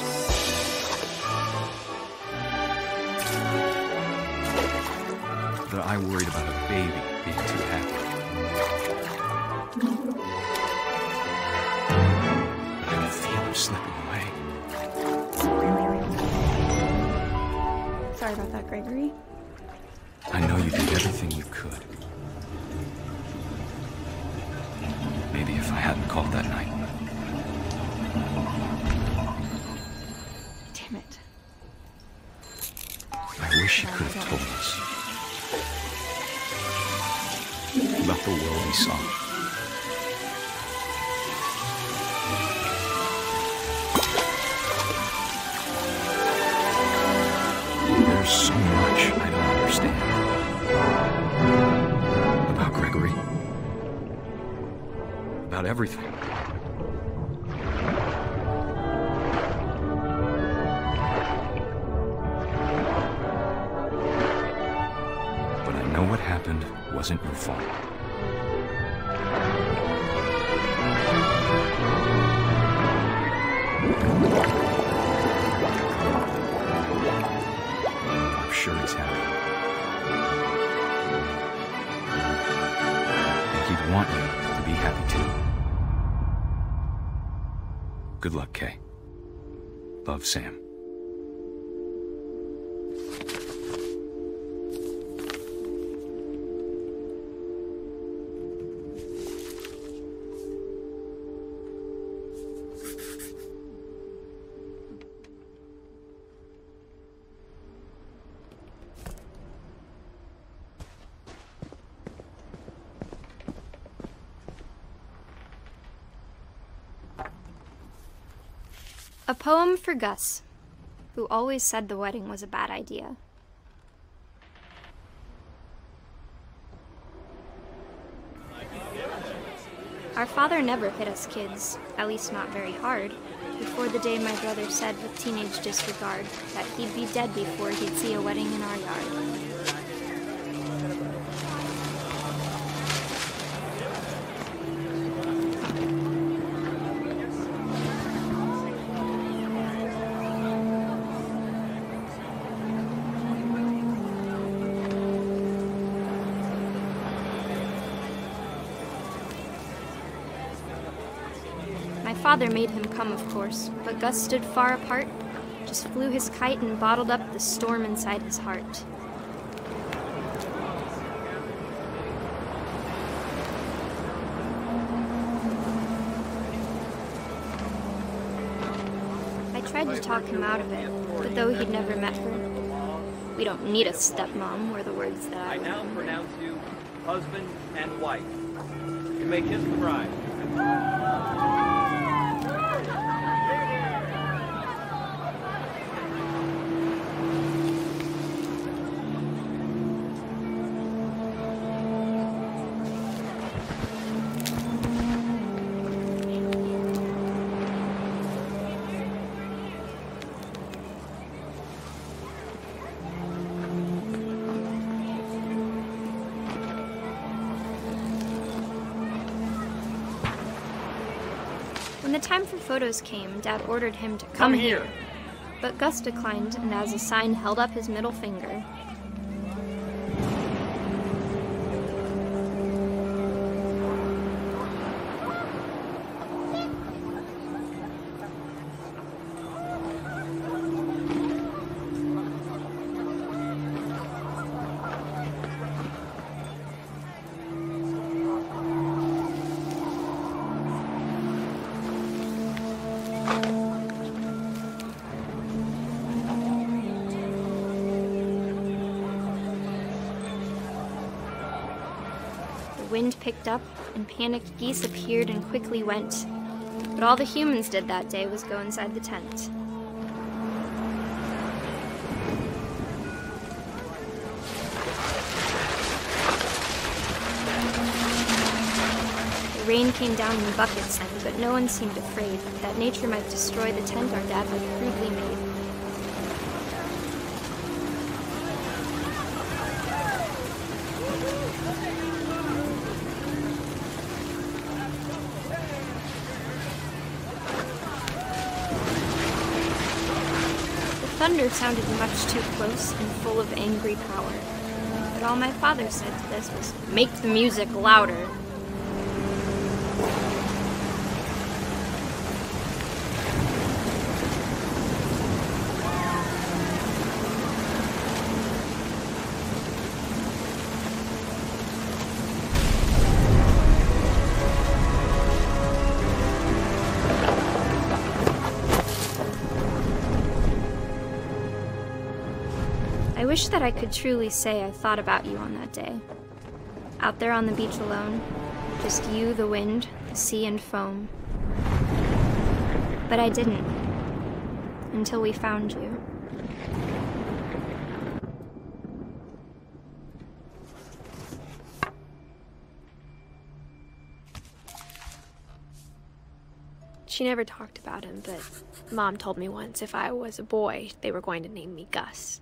But I worried about a baby being too happy. Slipping away. Sorry about that, Gregory. I know you did everything you could. Maybe if I hadn't called that night. Damn it. I wish you could have told us about the world we saw. There's so much I don't understand about Gregory, about everything. But I know what happened wasn't your fault. I'm sure he's happy. And he'd want you to be happy too. Good luck, Kay. Love, Sam. A poem for Gus, who always said the wedding was a bad idea. Our father never hit us kids, at least not very hard, before the day my brother said with teenage disregard that he'd be dead before he'd see a wedding in our yard. My father made him come, of course, but Gus stood far apart, just flew his kite and bottled up the storm inside his heart. tried to talk him out of it, but though he'd never met her, "We don't need a stepmom," were the words that I now pronounce you husband and wife. You may kiss the bride. When the time for photos came, Dad ordered him to come here. But Gus declined, and as a sign held up his middle finger. The wind picked up, and panicked geese appeared and quickly went. But all the humans did that day was go inside the tent. The rain came down in buckets, but no one seemed afraid that nature might destroy the tent our dad had crudely made. Thunder sounded much too close and full of angry power. But all my father said to this was, "Make the music louder." I wish that I could truly say I thought about you on that day. Out there on the beach alone, just you, the wind, the sea, and foam. But I didn't, until we found you. She never talked about him, but Mom told me once if I was a boy, they were going to name me Gus.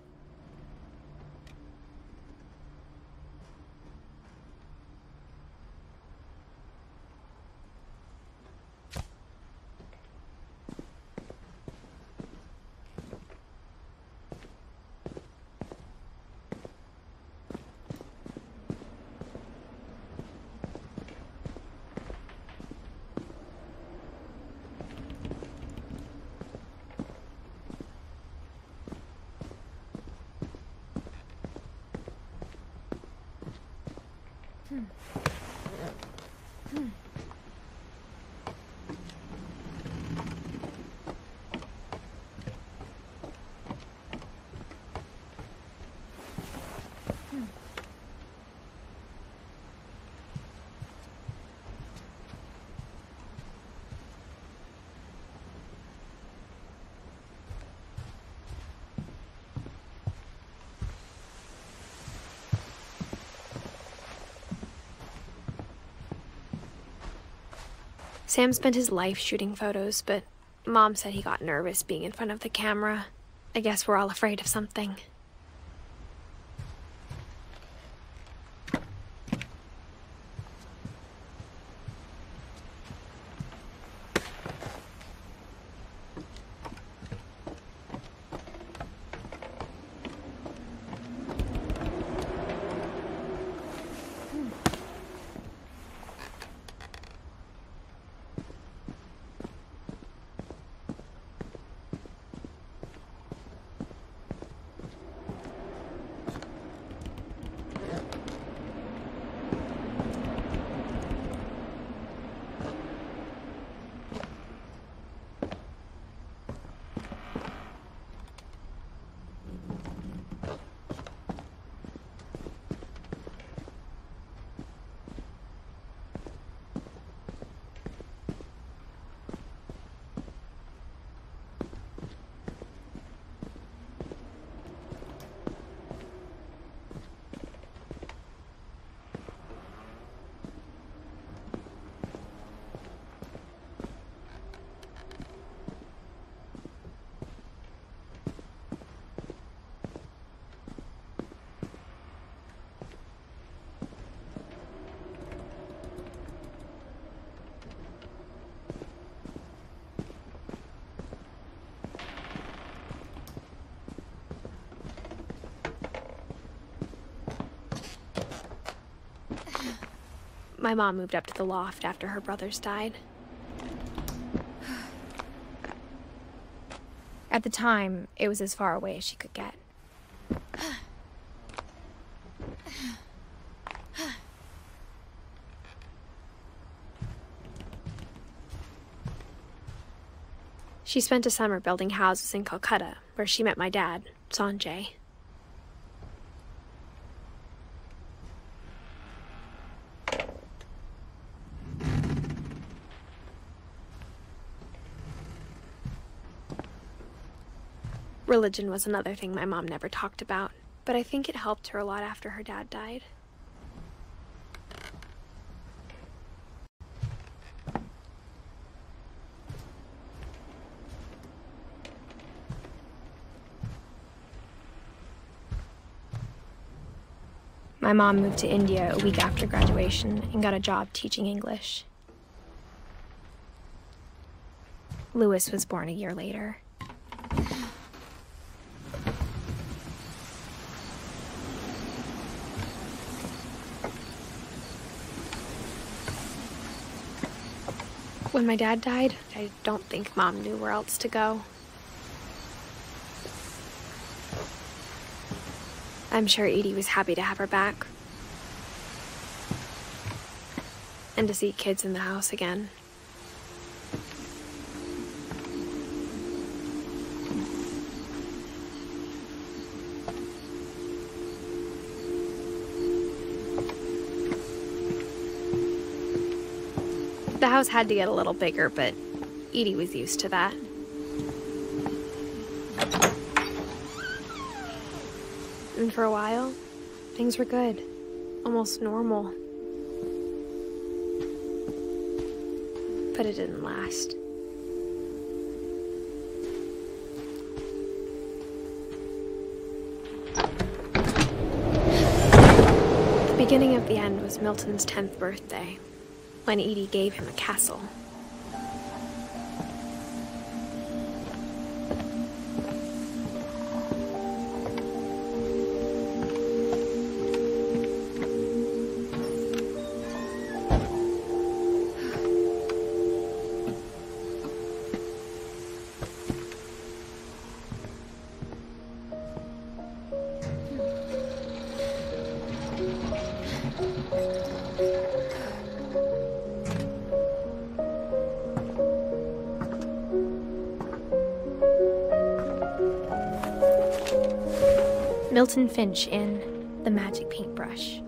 Sam spent his life shooting photos, but Mom said he got nervous being in front of the camera. I guess we're all afraid of something. My mom moved up to the loft after her brothers died. At the time, it was as far away as she could get. She spent a summer building houses in Calcutta, where she met my dad, Sanjay. Religion was another thing my mom never talked about, but I think it helped her a lot after her dad died. My mom moved to India a week after graduation and got a job teaching English. Louis was born a year later. When my dad died, I don't think Mom knew where else to go. I'm sure Edie was happy to have her back. And to see kids in the house again. The house had to get a little bigger, but Edie was used to that. And for a while, things were good. Almost normal. But it didn't last. The beginning of the end was Milton's 10th birthday, when Edie gave him a castle. Milton Finch in The Magic Paintbrush.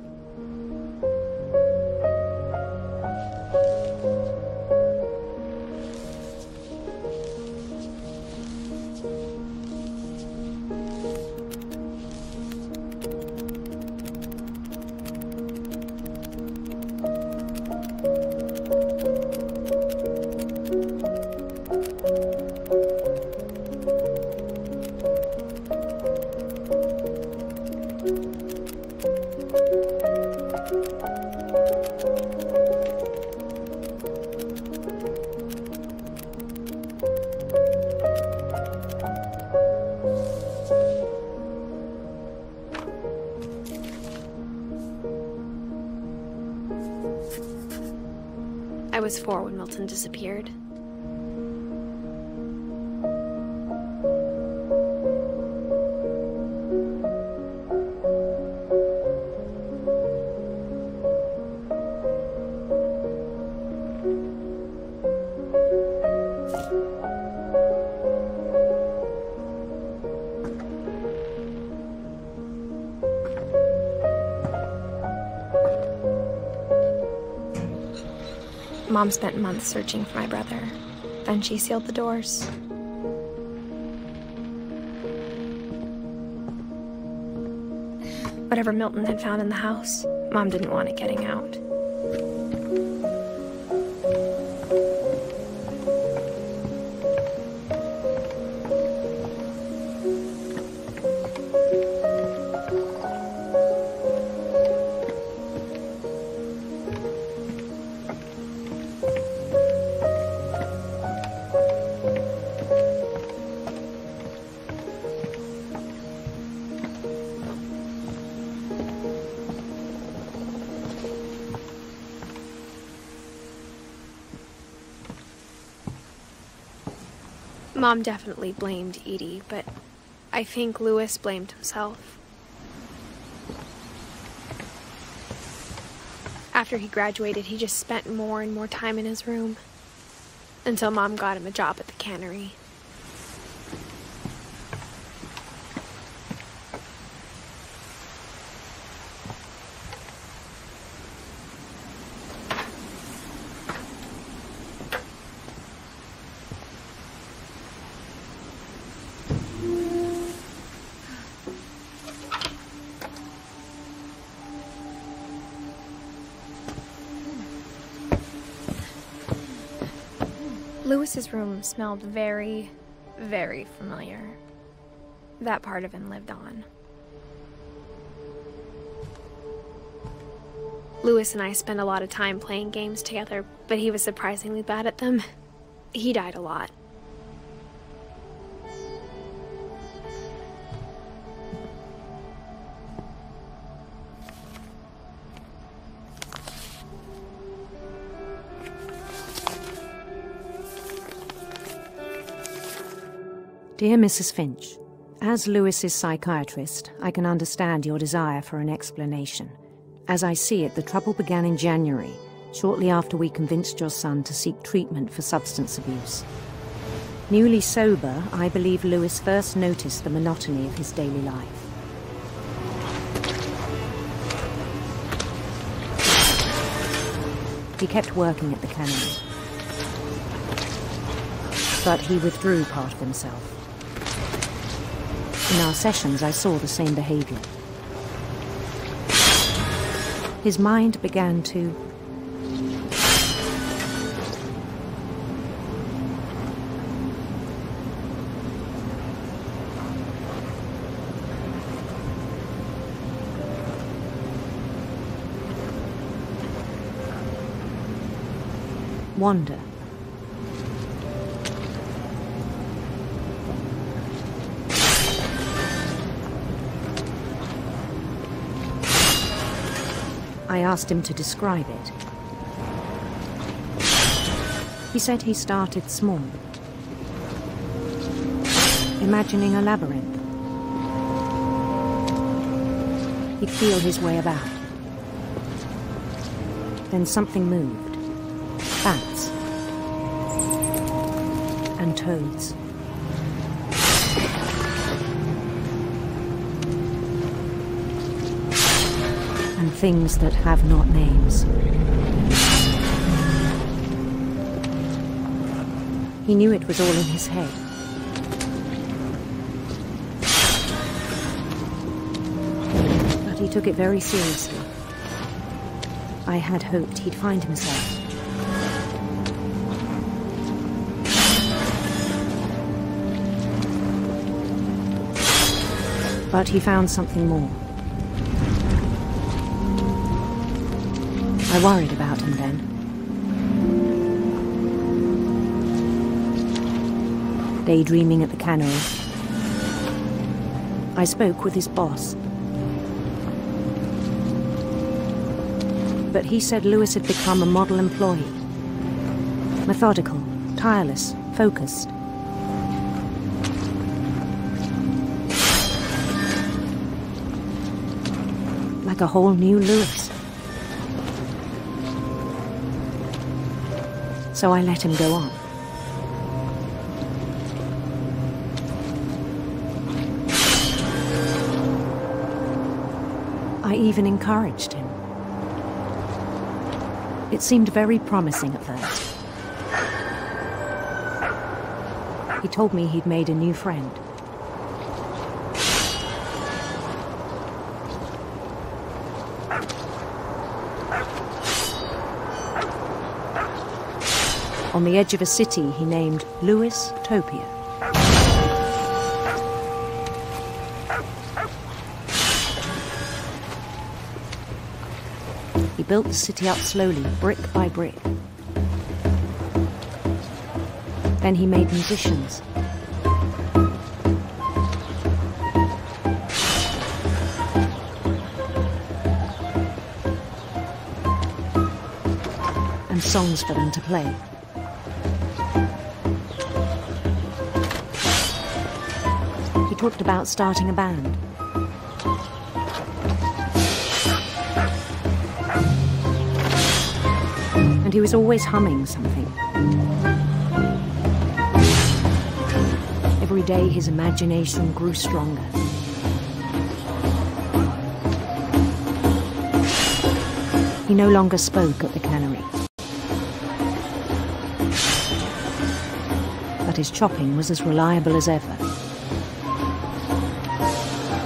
I was 4 when Milton disappeared. Mom spent months searching for my brother. Then she sealed the doors. Whatever Milton had found in the house, Mom didn't want it getting out. Mom definitely blamed Edie, but I think Louis blamed himself. After he graduated, he just spent more and more time in his room, until Mom got him a job at the cannery. Louis's room smelled very, very familiar. That part of him lived on. Louis and I spent a lot of time playing games together, but he was surprisingly bad at them. He died a lot. Dear Mrs. Finch, as Louis's psychiatrist, I can understand your desire for an explanation. As I see it, the trouble began in January, shortly after we convinced your son to seek treatment for substance abuse. Newly sober, I believe Louis first noticed the monotony of his daily life. He kept working at the cannery, but he withdrew part of himself. In our sessions, I saw the same behavior. His mind began to wander. I asked him to describe it. He said he started small, imagining a labyrinth. He'd feel his way about. Then something moved. Bats. And toads. And things that have not names. He knew it was all in his head. But he took it very seriously. I had hoped he'd find himself. But he found something more. I worried about him then. Daydreaming at the cannery, I spoke with his boss. But he said Louis had become a model employee. Methodical, tireless, focused. Like a whole new Louis. So I let him go on. I even encouraged him. It seemed very promising at first. He told me he'd made a new friend. On the edge of a city he named Louis-topia. He built the city up slowly, brick by brick. Then he made musicians. And songs for them to play. talked about starting a band. And he was always humming something. Every day his imagination grew stronger. He no longer spoke at the cannery. But his chopping was as reliable as ever.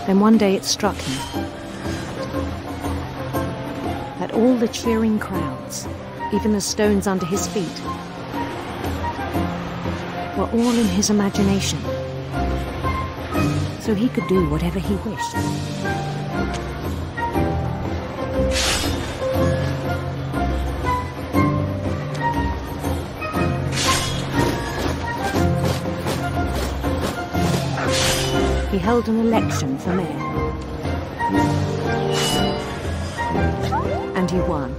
Then one day it struck him that all the cheering crowds, even the stones under his feet, were all in his imagination, so he could do whatever he wished. He held an election for mayor, and he won.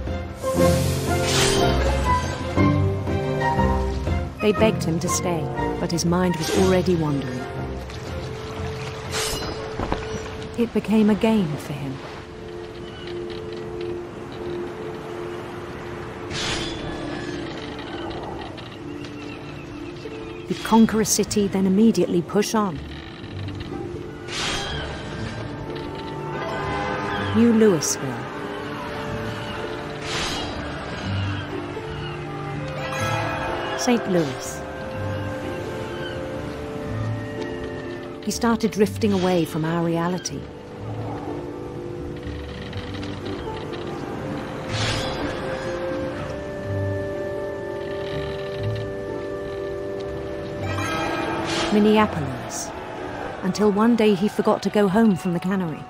They begged him to stay, but his mind was already wandering. It became a game for him. He'd conquer a city, then immediately push on. New Louisville. St. Louis. He started drifting away from our reality. Minneapolis, until one day he forgot to go home from the cannery.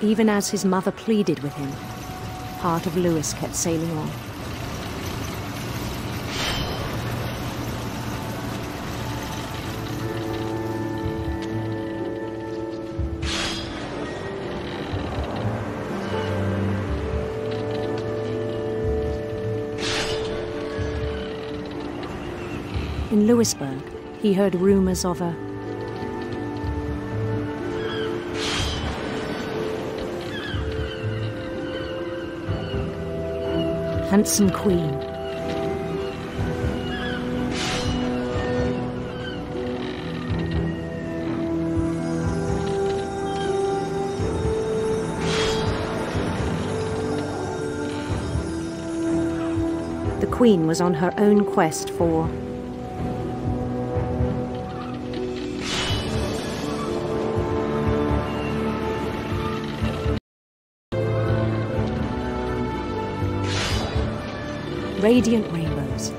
Even as his mother pleaded with him, part of Louis kept sailing on. In Louisburg, he heard rumors of a handsome queen. The queen was on her own quest for radiant rainbows.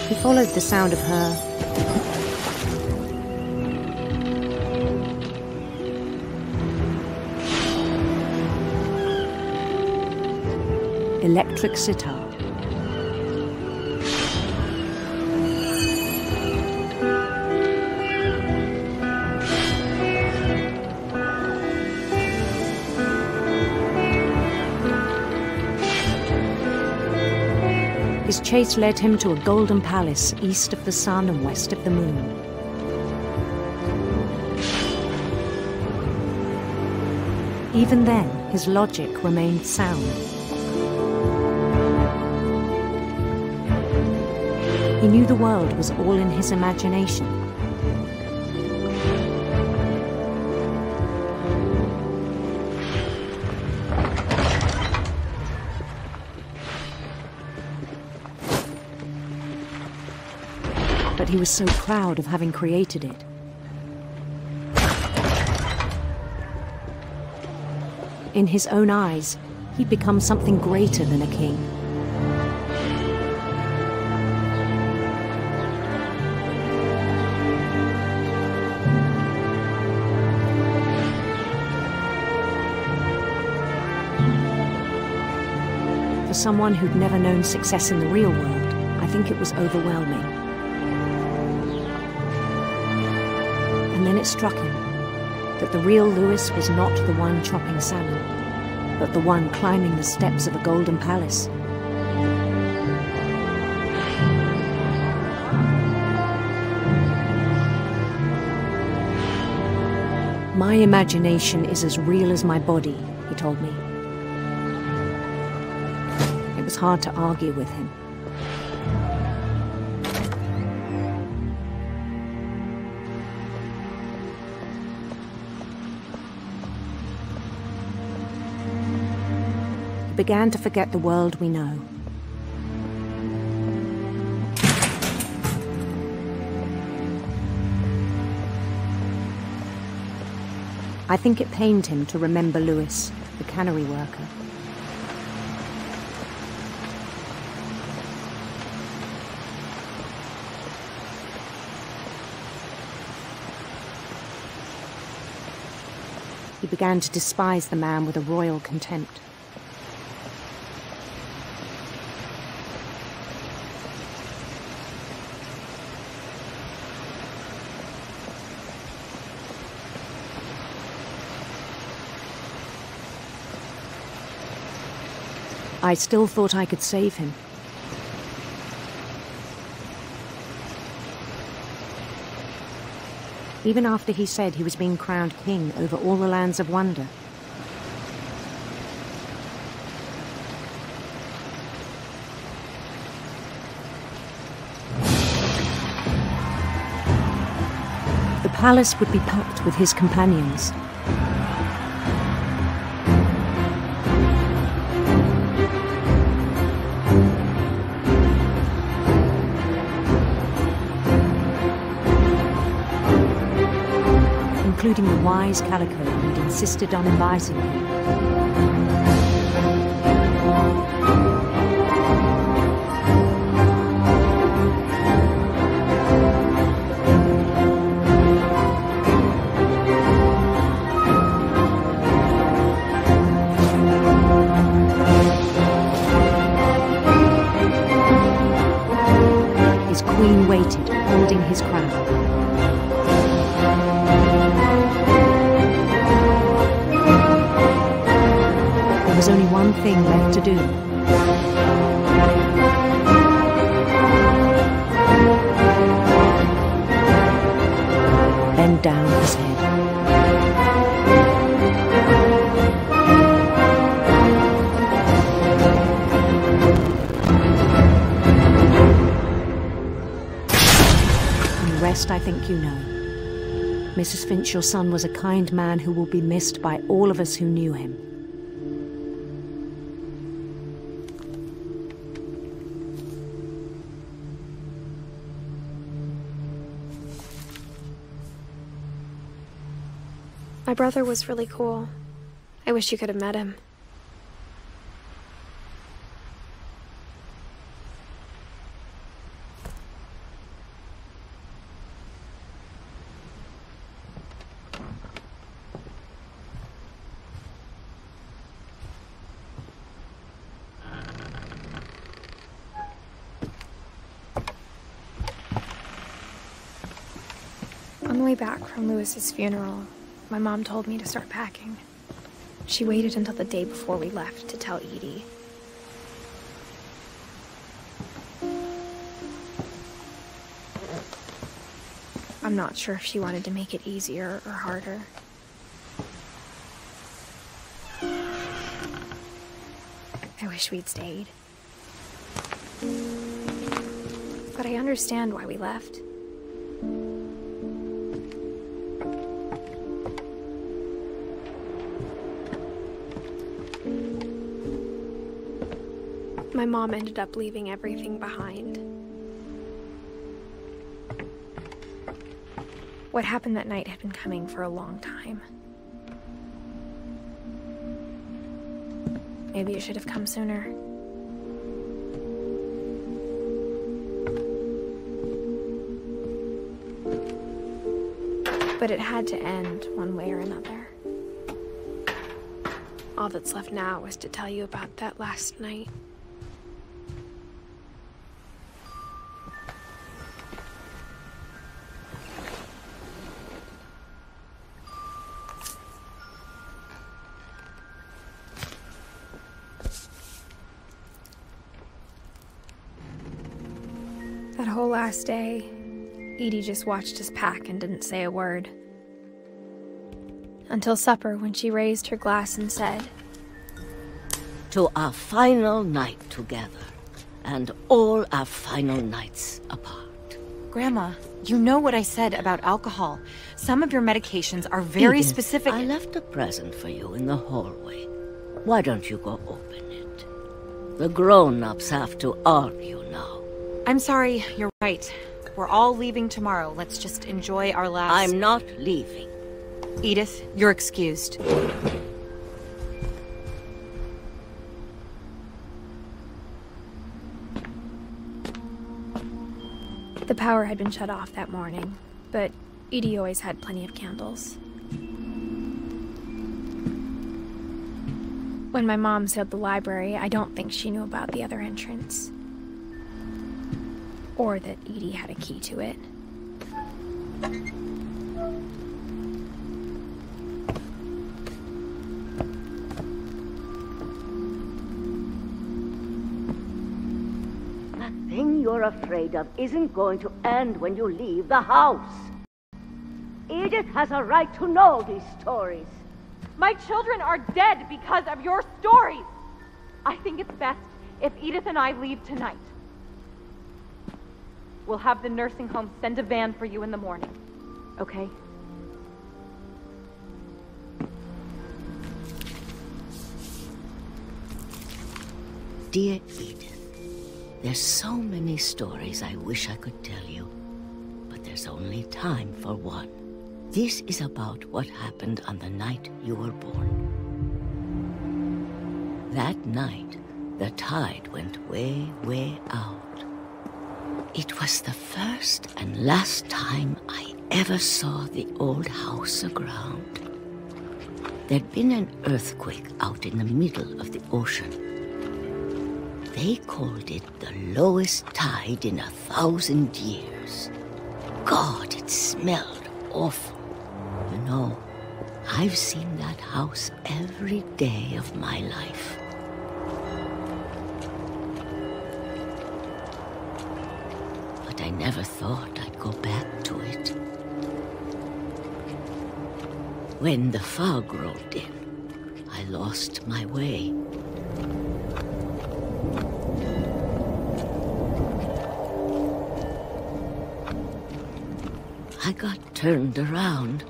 He followed the sound of her electric sitar. His chase led him to a golden palace east of the sun and west of the moon. Even then, his logic remained sound. He knew the world was all in his imagination. But he was so proud of having created it. In his own eyes, he'd become something greater than a king. For someone who'd never known success in the real world, I think it was overwhelming. And then it struck him that the real Lewis was not the one chopping salmon, but the one climbing the steps of a golden palace. My imagination is as real as my body, he told me. It was hard to argue with him. He began to forget the world we know. I think it pained him to remember Lewis, the cannery worker. He began to despise the man with a royal contempt. I still thought I could save him. Even after he said he was being crowned king over all the lands of wonder. The palace would be packed with his companions. Including the wise Calico who'd insisted on inviting him. His queen waited, holding his crown. There was only one thing left to do. Bend down his head. And the rest I think you know. Mrs. Finch, your son was a kind man who will be missed by all of us who knew him. My brother was really cool. I wish you could have met him. On the way back from Lewis's funeral, my mom told me to start packing. She waited until the day before we left to tell Edie. I'm not sure if she wanted to make it easier or harder. I wish we'd stayed. But I understand why we left. My mom ended up leaving everything behind. What happened that night had been coming for a long time. Maybe it should have come sooner. But it had to end one way or another. All that's left now is to tell you about that last night. That whole last day, Edie just watched us pack and didn't say a word. Until supper, when she raised her glass and said, "To our final night together, and all our final nights apart." Grandma, you know what I said about alcohol. Some of your medications are very Edith, specific. I left a present for you in the hallway. Why don't you go open it? The grown-ups have to argue now. I'm sorry, you're right. We're all leaving tomorrow. Let's just enjoy our last... I'm not leaving. Edith, you're excused. The power had been shut off that morning, but Edie always had plenty of candles. When my mom sealed the library, I don't think she knew about the other entrance. Or that Edie had a key to it. The thing you're afraid of isn't going to end when you leave the house. Edith has a right to know these stories. My children are dead because of your stories. I think it's best if Edith and I leave tonight. We'll have the nursing home send a van for you in the morning, okay? Dear Edith, there's so many stories I wish I could tell you, but there's only time for one. This is about what happened on the night you were born. That night, the tide went way, way out. It was the first and last time I ever saw the old house aground. There'd been an earthquake out in the middle of the ocean. They called it the lowest tide in 1,000 years. God, it smelled awful. You know, I've seen that house every day of my life. But I never thought I'd go back to it. When the fog rolled in, I lost my way. I got turned around.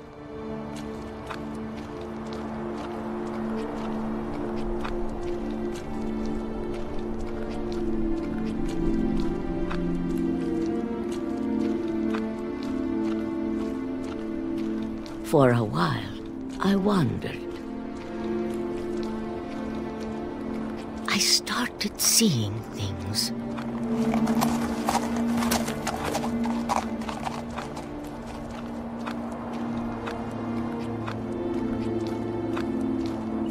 For a while, I wandered. I started seeing things.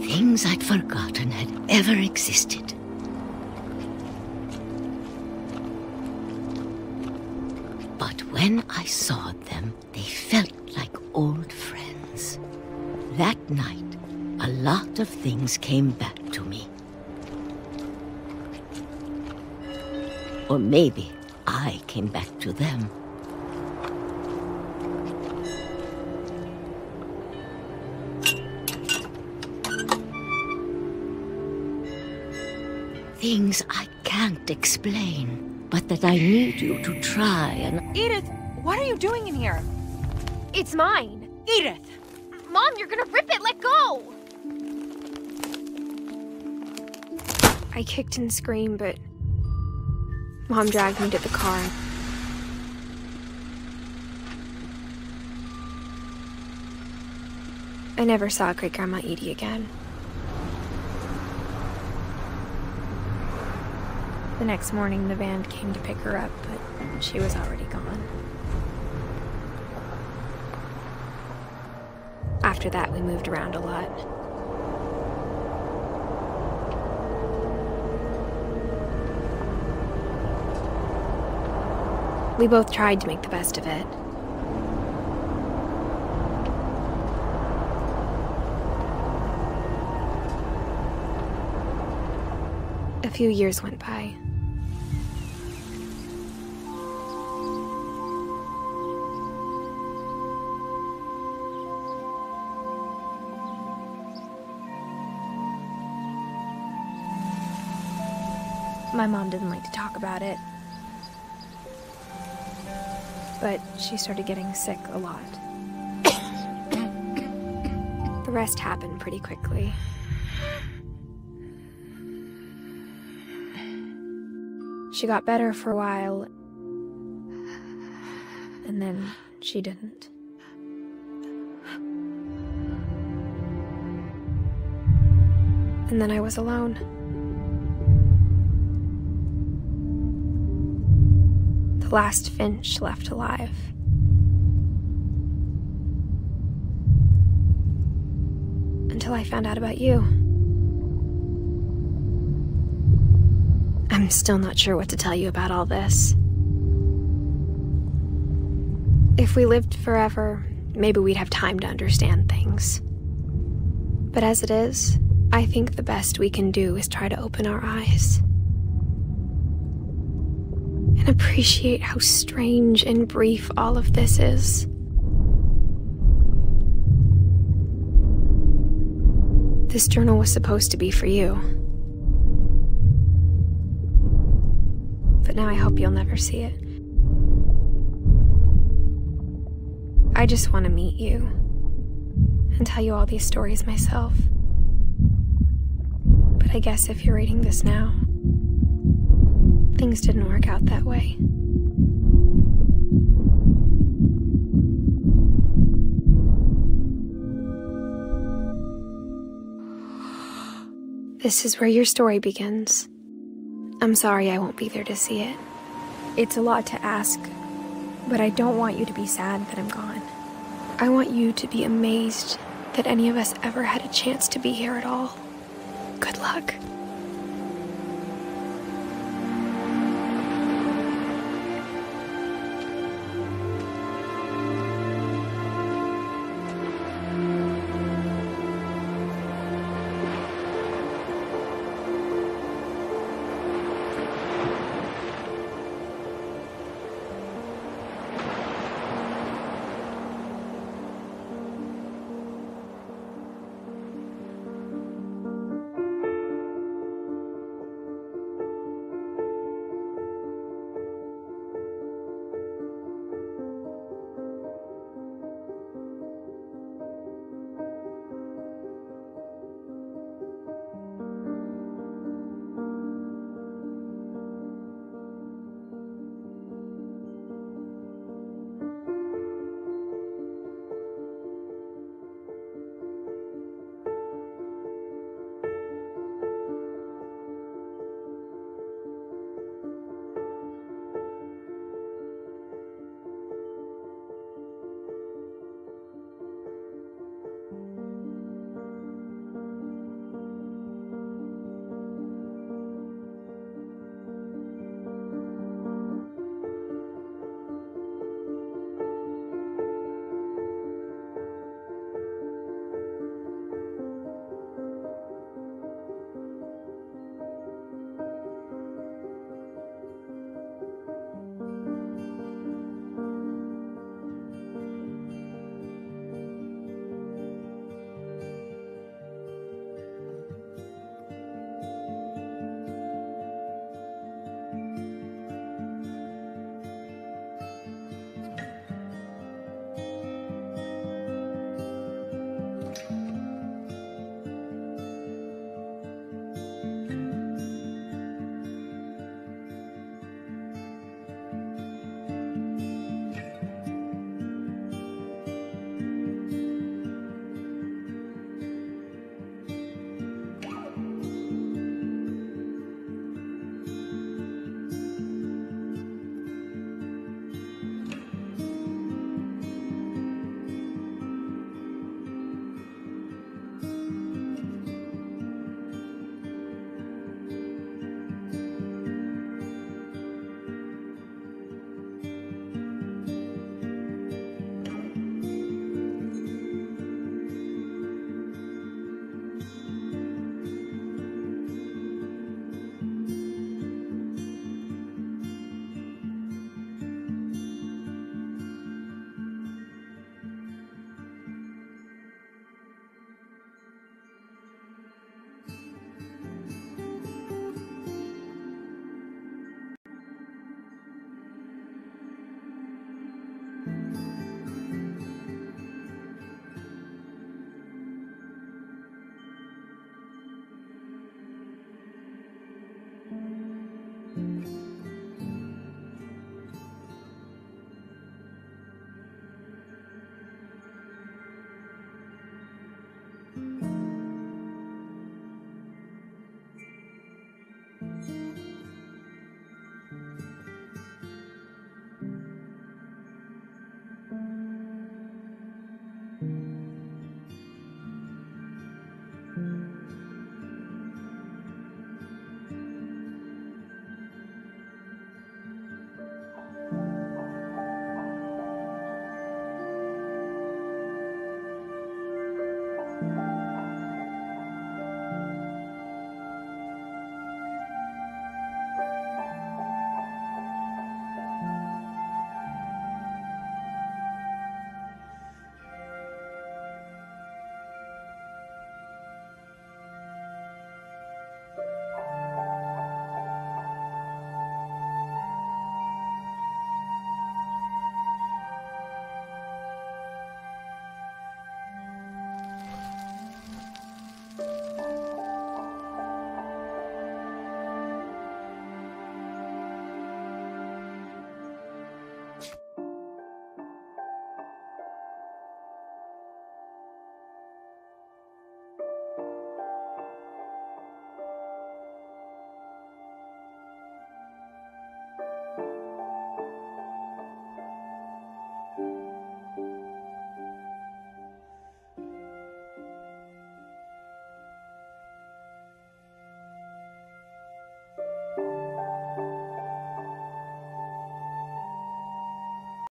Things I'd forgotten had ever existed. But when I saw them, they felt like old friends. That night, a lot of things came back to me. Or maybe I came back to them. Things I can't explain, but that I need you to try and... Edith, what are you doing in here? It's mine. Edith! Mom, you're gonna rip it! Let go! I kicked and screamed, but Mom dragged me to the car. I never saw Great-Grandma Edie again. The next morning, the van came to pick her up, but she was already gone. After that, we moved around a lot. We both tried to make the best of it. A few years went by. My mom didn't like to talk about it. But she started getting sick a lot. The rest happened pretty quickly. She got better for a while, and then she didn't. And then I was alone. The last Finch left alive. Until I found out about you. I'm still not sure what to tell you about all this. If we lived forever, maybe we'd have time to understand things. But as it is, I think the best we can do is try to open our eyes. And appreciate how strange and brief all of this is. This journal was supposed to be for you. But now I hope you'll never see it. I just want to meet you and tell you all these stories myself. But I guess if you're reading this now, things didn't work out that way. This is where your story begins. I'm sorry I won't be there to see it. It's a lot to ask, but I don't want you to be sad that I'm gone. I want you to be amazed that any of us ever had a chance to be here at all. Good luck.